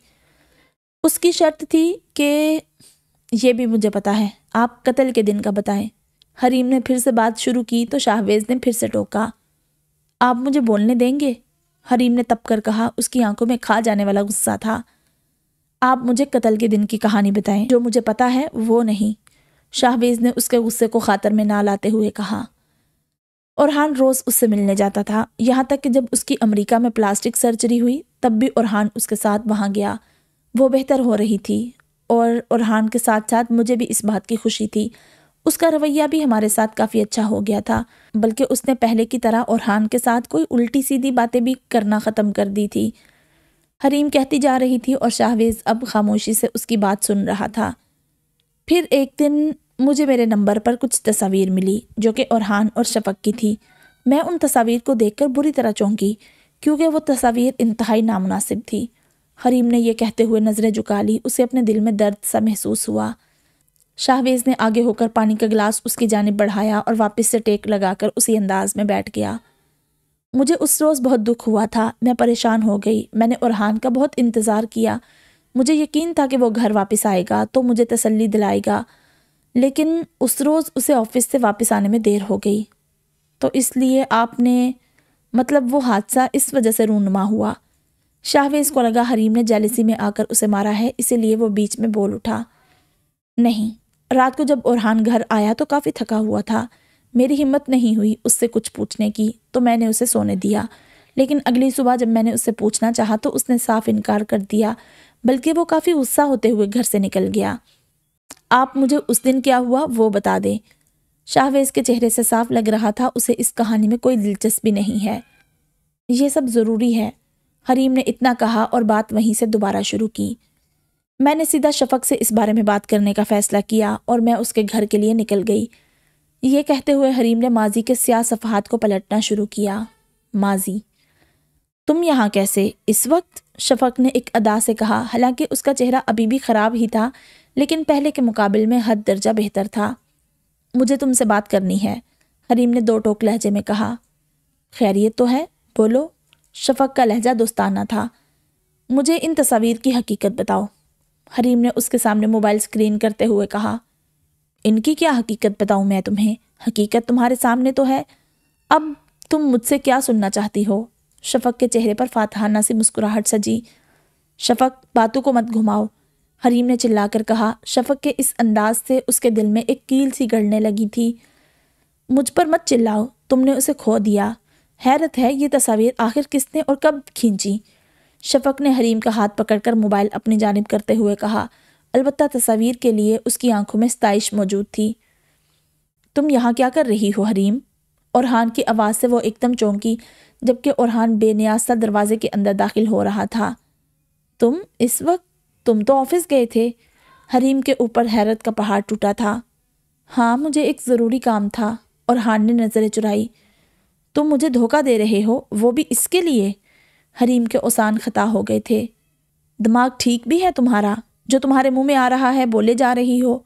Speaker 1: اس کی شرط تھی کہ یہ بھی مجھے پتا ہے، آپ قتل کے دن کا بتائیں۔ حریم نے پھر سے بات شروع کی تو شاہویز نے پھر سے ٹوکا۔ آپ مجھے بولنے دیں گے؟ حریم نے تپ کر کہا، اس کی آنکھوں میں کھا جانے والا غصہ تھا۔ آپ مجھے قتل کے دن کی کہانی بتائیں، جو مجھے پتا ہے وہ نہیں، شاہویز نے اس کے غصے کو خاطر میں نہ لاتے ہوئے کہا۔ اورحان روز اس سے ملنے جاتا تھا، یہاں تک کہ جب اس کی امریکہ میں پلاسٹک سرجری ہوئی تب بھی اورحان اس کے ساتھ وہاں گیا۔ وہ بہتر ہو رہی تھی اور اورحان کے ساتھ ساتھ مجھے بھی اس بات کی خوشی تھی۔ اس کا رویہ بھی ہمارے ساتھ کافی اچھا ہو گیا تھا، بلکہ اس نے پہلے کی طرح اورحان کے ساتھ کوئی الٹی سیدھی باتیں بھی کرنا ختم کر دی تھی۔ حریم کہتی جا رہی تھی اور شاہویز اب خاموشی سے اس کی بات سن رہا تھا۔ پھر ایک دن مجھے میرے نمبر پر کچھ تصاویر ملی جو کہ اورحان اور شفق کی تھی۔ میں ان تصاویر کو دیکھ کر بری طرح چونکی کیونکہ وہ تصاویر انتہائی نامناسب تھی۔ حریم نے یہ کہتے ہوئے نظریں جھکا لی، اسے اپنے دل میں درد سا محسوس ہوا۔ شاہویز نے آگے ہو کر پانی کا گلاس اس کی جانب بڑھایا اور واپس سے ٹیک لگا کر اسی انداز میں بیٹھ گیا۔ مجھے اس روز بہت دکھ ہوا تھا، میں پریشان ہو گئی۔ میں نے اورحان کا بہت انتظار کیا، مجھے یقین تھا کہ وہ گھر واپس آئے گا تو مجھے تسلی دلائے گا، لیکن اس روز اسے آفس سے واپس آنے میں دیر ہو گئی۔ تو اس لیے آپ نے مطلب وہ حادثہ اس وجہ سے رونما ہوا۔ شاہویز کو لگا حریم نے جیلسی میں آ کر اسے مارا ہے، اسی لیے وہ بیچ میں بول اٹھا۔ نہیں، رات کو جب اورحان گھر آیا تو کافی تھکا ہوا تھا، میری ہمت نہیں ہوئی اس سے کچھ پوچھنے کی تو میں نے اسے سونے دیا، لیکن اگلی صبح جب میں نے اس سے پوچھنا چاہا تو اس نے صاف انکار کر دیا، بلکہ وہ کافی غصہ ہوتے ہوئے گھر سے نکل گیا۔ آپ مجھے اس دن کیا ہوا وہ بتا دیں۔ شاہویز کے چہرے سے صاف لگ رہا تھا اسے اس کہانی میں کوئی دلچسپی نہیں ہے۔ یہ سب ضروری ہے، حریم نے اتنا کہا اور بات وہیں سے دوبارہ شروع کی۔ میں نے سیدھا شفق سے اس بارے میں بات کرنے کا فیصلہ کیا اور میں اس کے گھر کے لیے نکل گئی۔ یہ کہتے ہوئے حریم نے ماضی کے سیاہ صفحات کو پلٹنا شروع کیا۔ ماضی؟ تم یہاں کیسے اس وقت؟ شفق نے ایک ادا سے کہا، حالانکہ اس کا چہرہ ابھی بھی خراب ہی تھا لیکن پہلے کے مقابل میں حد درجہ بہتر تھا۔ مجھے تم سے بات کرنی ہے، حریم نے دو ٹوک لہجے میں کہا۔ خیریت تو ہے؟ بولو۔ شفق کا لہجہ دوستانہ تھا۔ مجھے ان تصاویر کی حقیقت بتاؤ، حریم نے اس کے سامنے موبائل اسکرین کرتے ہوئے کہا۔ ان کی کیا حقیقت بتاؤں میں تمہیں؟ حقیقت تمہارے سامنے تو ہے، اب تم مجھ سے کیا سننا چاہتی ہو؟ شفق کے چہرے پر فاتحانہ سی مسکراہٹ سجی۔ شفق، باتوں کو مت گھماؤ، حریم نے چلا کر کہا۔ شفق کے اس انداز سے اس کے دل میں ایک کیل سی گڑنے لگی تھی۔ مجھ پر مت چلاؤ، تم نے اسے کھو دیا۔ حیرت ہے یہ تصاویر آخر کس نے اور کب کھینچی؟ شفق نے حریم کا ہاتھ پکڑ کر موبائل اپنی جانب کرتے ہوئے کہا، البتہ تصاویر کے لیے اس کی آنکھوں میں ستائش موجود تھی۔ تم یہاں کیا کر رہی ہو حریم؟ اورحان کی آواز سے وہ ایک دم چونکی، جبکہ اورحان بے نیاز سا دروازے کے اندر داخل ہو رہا تھا۔ تم اس وقت؟ تم تو آفس گئے تھے۔ حریم کے اوپر حیرت کا پہاڑ ٹوٹا تھا۔ ہاں، مجھے ایک ضروری کام تھا، اورحان نے نظریں چرائی۔ تم مجھے دھوکہ دے رہے ہو، وہ بھی اس کے لیے؟ حریم کے اوسان خطا ہو گئے تھے۔ دماغ ٹھیک بھی ہے تمہارا؟ جو تمہارے منہ میں آ رہا ہے بولے جا رہی ہو؟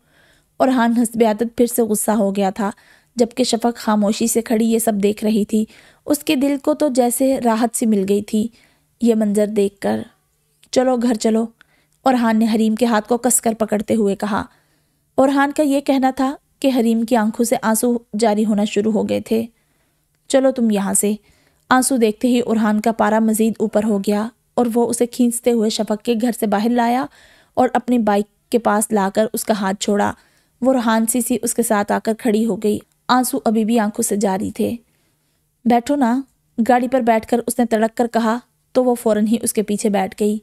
Speaker 1: اورحان حسب عادت پھر سے غصہ ہو گیا تھا، جبکہ شفق خاموشی سے کھڑی یہ سب دیکھ رہی تھی۔ اس کے دل کو تو جیسے راحت سی مل گئی تھی یہ منظر دیکھ کر۔ چلو گھر چلو، اورحان نے حریم کے ہاتھ کو کس کر پکڑتے ہوئے کہا۔ اورحان کا یہ کہنا تھا کہ حریم کی آنکھوں سے آنسو جاری ہونا شروع ہو گئے تھے۔ چلو تم یہاں سے۔ آنسو دیکھتے ہی اورحان کا پارا مزید اوپر ہو گیا اور وہ اسے کھینچتے ہوئے شفق کے گھر سے باہر لایا اور اپنی بائک کے پاس لا کر اس کا ہاتھ چھوڑا۔ وہ روحان سی اس کے ساتھ آ کر کھڑی ہو گئی، آنسو ابھی بھی آنکھوں سے جاری تھے۔ بیٹھو نا، گاڑی پر بیٹھ کر اس نے تڑک کر کہا تو وہ فوراً ہی اس کے پیچھے بیٹھ گئی۔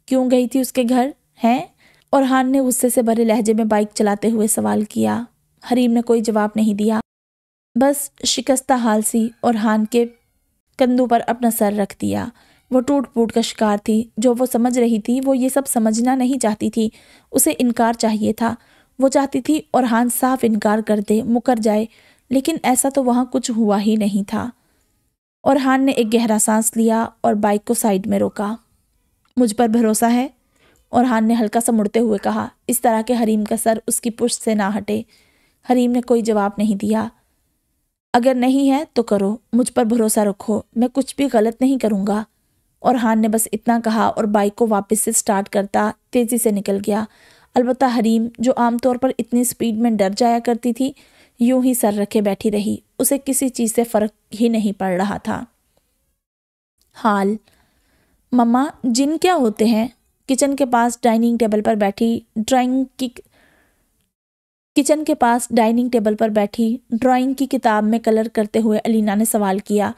Speaker 1: کیوں گئی تھی اس کے گھر ہیں؟ اورحان نے غصے سے بھرے لہجے میں بائک چلاتے ہوئے سوال کیا۔ حریم نے کوئی جواب نہیں دیا، بس شکستہ حال سی اورحان کے کندھوں پر اپنا سر رکھ دیا۔ وہ ٹوٹ پھوٹ کا شکار تھی۔ جو وہ سمجھ رہی تھی وہ یہ سب سمجھنا نہیں چاہتی تھی، اسے انکار چاہیے تھا۔ وہ چاہتی تھی اورحان صاف انکار کر دے، مکر جائے، لیکن ایسا تو وہاں کچھ ہوا ہی نہیں تھا۔ اورحان نے ایک گہرا سانس لیا اور بائک کو سائیڈ میں روکا۔ مجھ پر بھروسہ ہے؟ اورحان نے ہلکا سا مڑتے ہوئے کہا، اس طرح کہ حریم کا سر اس کی پشت سے نہ ہٹے۔ حریم نے کوئی جواب نہیں دیا۔ اگر نہیں ہے تو کرو، مجھ پر بھروسہ رکھو، میں کچھ بھی غلط نہیں کروں گا۔ اورحان نے بس اتنا کہا اور بائک کو واپس سے سٹارٹ کرتا تیزی سے نکل گیا۔ البتہ حریم، جو عام طور پر اتنی سپیڈ میں ڈر جایا کرتی تھی، یوں ہی سر رکھے بیٹھی رہی، اسے کسی چیز سے فرق ہی نہیں پڑ رہا تھا۔ حال مما، جن کیا ہوتے ہیں؟ کچن کے پاس ڈائننگ ٹیبل پر بیٹھی ڈرائنگ کی کچن کے پاس ڈائننگ ٹیبل پر بیٹھی ڈرائنگ کی کتاب میں کلر کرتے ہوئے علینا نے سوال کیا،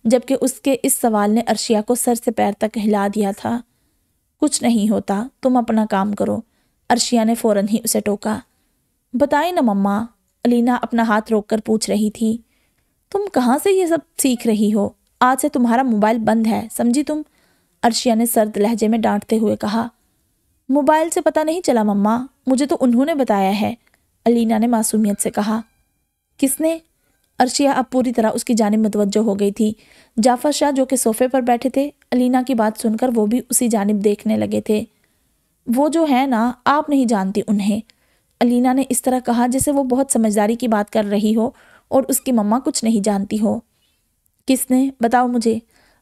Speaker 1: جبکہ اس کے اس سوال نے عرشیہ کو سر سے پیر تک ہلا دیا تھا۔ کچھ نہیں ہوتا، تم اپنا کام کرو، عرشیہ نے فوراً ہی اسے ٹوکا۔ بتائیں نا مما، علینا اپنا ہاتھ روک کر پوچھ رہی تھی۔ تم کہاں سے یہ سب سیکھ رہی ہو؟ آج سے تمہارا موبائل بند ہے، سمجھی تم؟ عرشیہ نے سرد لہجے میں ڈانٹتے ہوئے کہا۔ موبائل سے پتہ نہیں چلا مما، مجھے تو انہوں نے بتایا ہے، علینا نے معصومیت سے کہا۔ کس نے؟ عرشیہ اب پوری طرح اس کی جانب متوجہ ہو گئی تھی۔ جعفر شاہ جو کہ صوفے پر بیٹھے تھے، علینا کی بات سن کر وہ بھی اسی جانب دیکھنے لگے تھے۔ وہ جو ہے نا، آپ نہیں جانتی انہیں، علینا نے اس طرح کہا جیسے وہ بہت سمجھداری کی بات کر رہی ہو اور اس کی مما کچھ نہیں جانتی ہو۔ کس نے؟ بتاؤ مجھے۔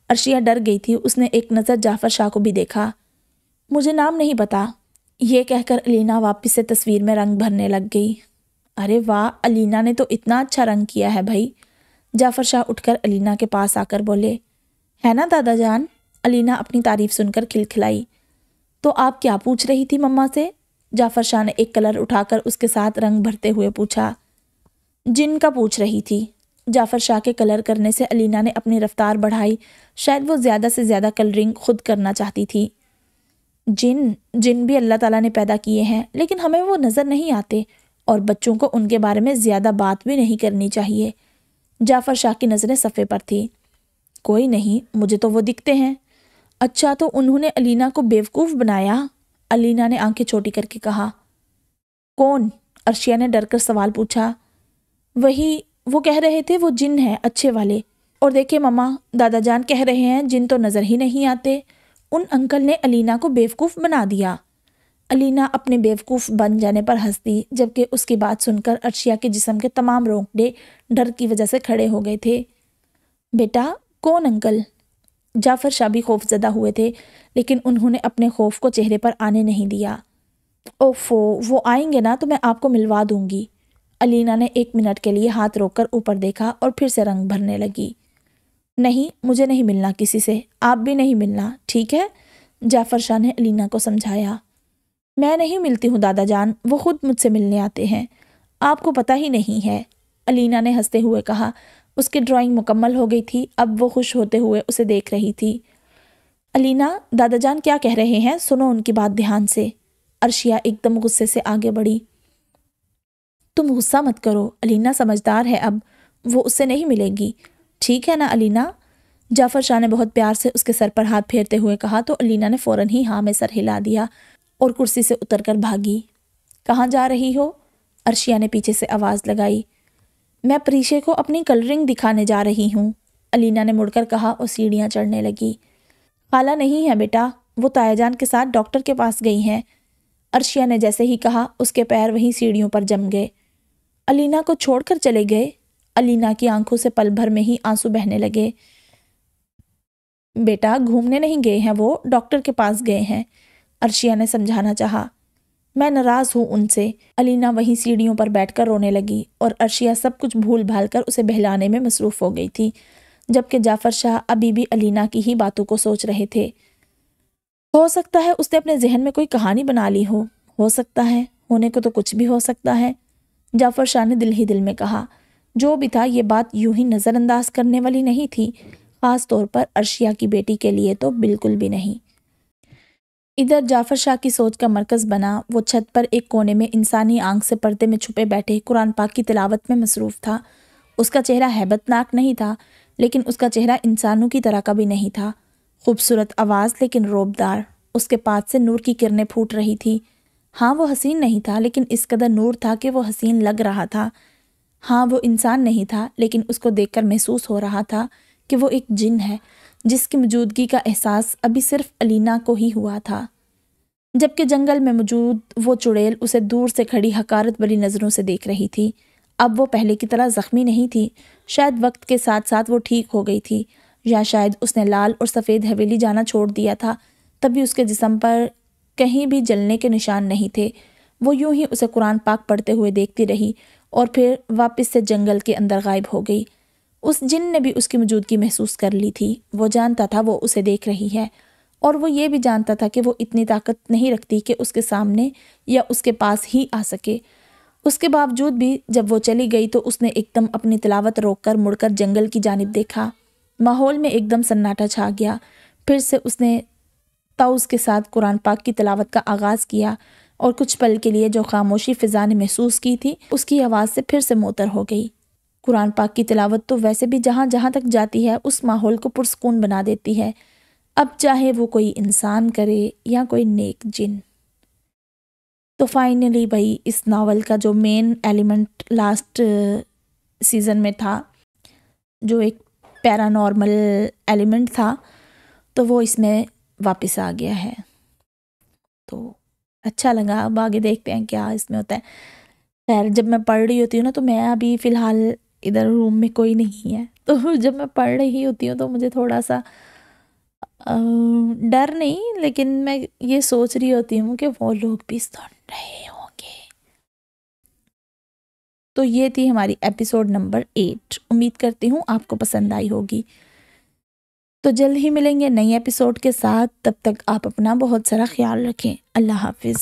Speaker 1: عرشیہ ڈر گئی تھی، اس نے ایک نظر جعفر شاہ کو بھی دیکھا۔ مجھے نام نہیں پتا، یہ کہہ کر علینا واپس سے تصویر میں رنگ بھرنے لگ گئی۔ ارے واہ، علینا نے تو اتنا اچھا رنگ کیا ہے بھائی، جعفر شاہ اٹھ کر علینا کے پاس آ کر بولے۔ ہے نا دادا جان؟ علینا اپنی تعریف سن کر کھلکھلائی۔ تو آپ کیا پوچھ رہی تھی مما سے؟ جعفر شاہ نے ایک کلر اٹھا کر اس کے ساتھ رنگ بھرتے ہوئے پوچھا۔ جن کا پوچھ رہی تھی۔ جعفر شاہ کے کلر کرنے سے علینا نے اپنی رفتار بڑھائی، شاید وہ زیادہ سے زیادہ کلرنگ خود کرنا چاہتی تھی۔ جن بھی اللہ تعالیٰ نے پیدا کیے ہیں، لیکن ہمیں وہ نظر نہیں آتے، اور بچوں کو ان کے بارے میں زیادہ بات بھی نہیں کرنی چاہیے۔ جعفر شاہ کی نظریں صفحے پر تھی۔ کوئی نہیں، مجھے تو وہ دکھتے ہیں۔ اچھا، تو انہوں نے علینا کو بیوقوف بنایا؟ علینا نے آنکھیں چھوٹی کر کے کہا۔ کون؟ عرشیہ نے ڈر کر سوال پوچھا۔ وہی، وہ کہہ رہے تھے وہ جن ہیں اچھے والے، اور دیکھے مما، دادا جان کہہ رہے ہیں جن تو نظر ہی نہیں آتے۔ ان انکل نے علینا کو بیوقوف بنا دیا۔ علینا اپنے بیوقوف بن جانے پر ہنس دی، جبکہ اس کی بات سن کر عرشیہ کے جسم کے تمام رونگٹے ڈر کی وجہ سے کھڑے ہو گئے تھے۔ بیٹا، کون انکل؟ جعفر شاہ بھی خوف زدہ ہوئے تھے، لیکن انہوں نے اپنے خوف کو چہرے پر آنے نہیں دیا۔ اوفو، وہ آئیں گے نا تو میں آپ کو ملوا دوں گی۔ علینا نے 1 منٹ کے لیے ہاتھ روک کر اوپر دیکھا اور پھر سے رنگ بھرنے لگی۔ نہیں، مجھے نہیں ملنا کسی سے، آپ بھی نہیں ملنا، ٹھیک ہے؟ جعفر شاہ نے علینا کو سمجھایا۔ میں نہیں ملتی ہوں دادا جان، وہ خود مجھ سے ملنے آتے ہیں، آپ کو پتہ ہی نہیں ہے، علینا نے ہنستے ہوئے کہا۔ اس کی ڈرائنگ مکمل ہو گئی تھی، اب وہ خوش ہوتے ہوئے اسے دیکھ رہی تھی۔ علینا، دادا جان کیا کہہ رہے ہیں، سنو ان کی بات دھیان سے۔ عرشیہ ایک دم غصے سے آگے بڑھی۔ تم غصہ مت کرو، علینا سمجھدار ہے، اب وہ اس سے نہیں ملے گی، ٹھیک ہے نا علینا؟ جعفر شاہ نے بہت پیار سے اس کے سر پر ہاتھ پھیرتے ہوئے کہا تو علینا نے فوراً ہی ہاں میں سر ہلا دیا اور کرسی سے اتر کر بھاگی۔ کہاں جا رہی ہو؟ عرشیہ نے پیچھے سے آواز لگائی۔ میں پریشے کو اپنی کلرنگ دکھانے جا رہی ہوں، علینا نے مڑ کر کہا اور سیڑھیاں چڑھنے لگی۔ خالہ نہیں ہے بیٹا، وہ تایا جان کے ساتھ ڈاکٹر کے پاس گئی ہیں، عرشیہ نے جیسے ہی کہا اس کے پیر وہیں سیڑھیوں پر جم گئے۔ علینا کو چھوڑ کر چلے گئے؟ علینا کی آنکھوں سے پل بھر میں ہی آنسو بہنے لگے۔ بیٹا، گھومنے نہیں گئے ہیں، وہ ڈاکٹر کے پاس گئے ہیں، عرشیہ نے سمجھانا چاہا۔ میں ناراض ہوں ان سے۔ علینا وہیں سیڑھیوں پر بیٹھ کر رونے لگی اور عرشیہ سب کچھ بھول بھال کر اسے بہلانے میں مصروف ہو گئی تھی، جبکہ جعفر شاہ ابھی بھی علینا کی ہی باتوں کو سوچ رہے تھے۔ ہو سکتا ہے اس نے اپنے ذہن میں کوئی کہانی بنا لی ہو سکتا ہے، ہونے کو تو کچھ بھی ہو سکتا ہے، جعفر شاہ نے دل ہی دل میں کہا۔ جو بھی تھا، یہ بات یوں ہی نظر انداز کرنے والی نہیں تھی، خاص طور پر عرشیہ کی بیٹی کے لیے تو بالکل بھی نہیں۔ ادھر جعفر شاہ کی سوچ کا مرکز بنا وہ چھت پر ایک کونے میں انسانی آنکھ سے پردے میں چھپے بیٹھے قرآن پاک کی تلاوت میں مصروف تھا۔ اس کا چہرہ ہیبت ناک نہیں تھا، لیکن اس کا چہرہ انسانوں کی طرح کا بھی نہیں تھا۔ خوبصورت آواز لیکن روبدار، اس کے پاس سے نور کی کرنیں پھوٹ رہی تھی۔ ہاں، وہ حسین نہیں تھا، لیکن اس قدر نور تھا کہ وہ حسین لگ رہا تھا۔ ہاں، وہ انسان نہیں تھا، لیکن اس کو دیکھ کر محسوس ہو رہا تھا کہ وہ ایک جن ہے، جس کی موجودگی کا احساس ابھی صرف علینا کو ہی ہوا تھا، جبکہ جنگل میں موجود وہ چڑیل اسے دور سے کھڑی حقارت بھری نظروں سے دیکھ رہی تھی۔ اب وہ پہلے کی طرح زخمی نہیں تھی، شاید وقت کے ساتھ ساتھ وہ ٹھیک ہو گئی تھی، یا شاید اس نے لال اور سفید حویلی جانا چھوڑ دیا تھا، تب بھی اس کے جسم پر کہیں بھی جلنے کے نشان نہیں تھے۔ وہ یوں ہی اسے قرآن پاک پڑھتے ہوئے دیکھتی رہی اور پھر واپس سے جنگل کے اندر غائب ہو گئی۔ اس جن نے بھی اس کی موجودگی محسوس کر لی تھی، وہ جانتا تھا وہ اسے دیکھ رہی ہے، اور وہ یہ بھی جانتا تھا کہ وہ اتنی طاقت نہیں رکھتی کہ اس کے سامنے یا اس کے پاس ہی آ سکے۔ اس کے باوجود بھی جب وہ چلی گئی تو اس نے ایک دم اپنی تلاوت روک کر مڑ کر جنگل کی جانب دیکھا۔ ماحول میں ایک دم سناٹا چھا گیا۔ پھر سے اس نے طوز کے ساتھ قرآن پاک کی تلاوت کا آغاز کیا اور کچھ پل کے لیے جو خاموشی فضا نے محسوس کی تھی اس کی آواز سے پھر سے معطر ہو گئی۔ قرآن پاک کی تلاوت تو ویسے بھی جہاں جہاں تک جاتی ہے اس ماحول کو پرسکون بنا دیتی ہے، اب چاہے وہ کوئی انسان کرے یا کوئی نیک جن۔ تو فائنلی بھائی اس ناول کا جو مین ایلیمنٹ لاسٹ سیزن میں تھا، جو ایک پیرانارمل ایلیمنٹ تھا، تو وہ اس میں واپس آ گیا ہے۔ تو اچھا لگا، اب آگے دیکھتے ہیں کیا اس میں ہوتا ہے۔ خیر جب میں پڑھ رہی ہوتی ہوں نا تو میں ابھی فی الحال ادھر روم میں کوئی نہیں ہے، تو جب میں پڑھ رہی ہوتی ہوں تو مجھے تھوڑا سا ڈر نہیں، لیکن میں یہ سوچ رہی ہوتی ہوں کہ وہ لوگ بھی سن رہے ہوں گے۔ تو یہ تھی ہماری ایپیسوڈ نمبر 8، امید کرتی ہوں آپ کو پسند آئی ہوگی۔ تو جلد ہی ملیں گے نئی ایپیسوڈ کے ساتھ، تب تک آپ اپنا بہت سارا خیال رکھیں۔ اللہ حافظ۔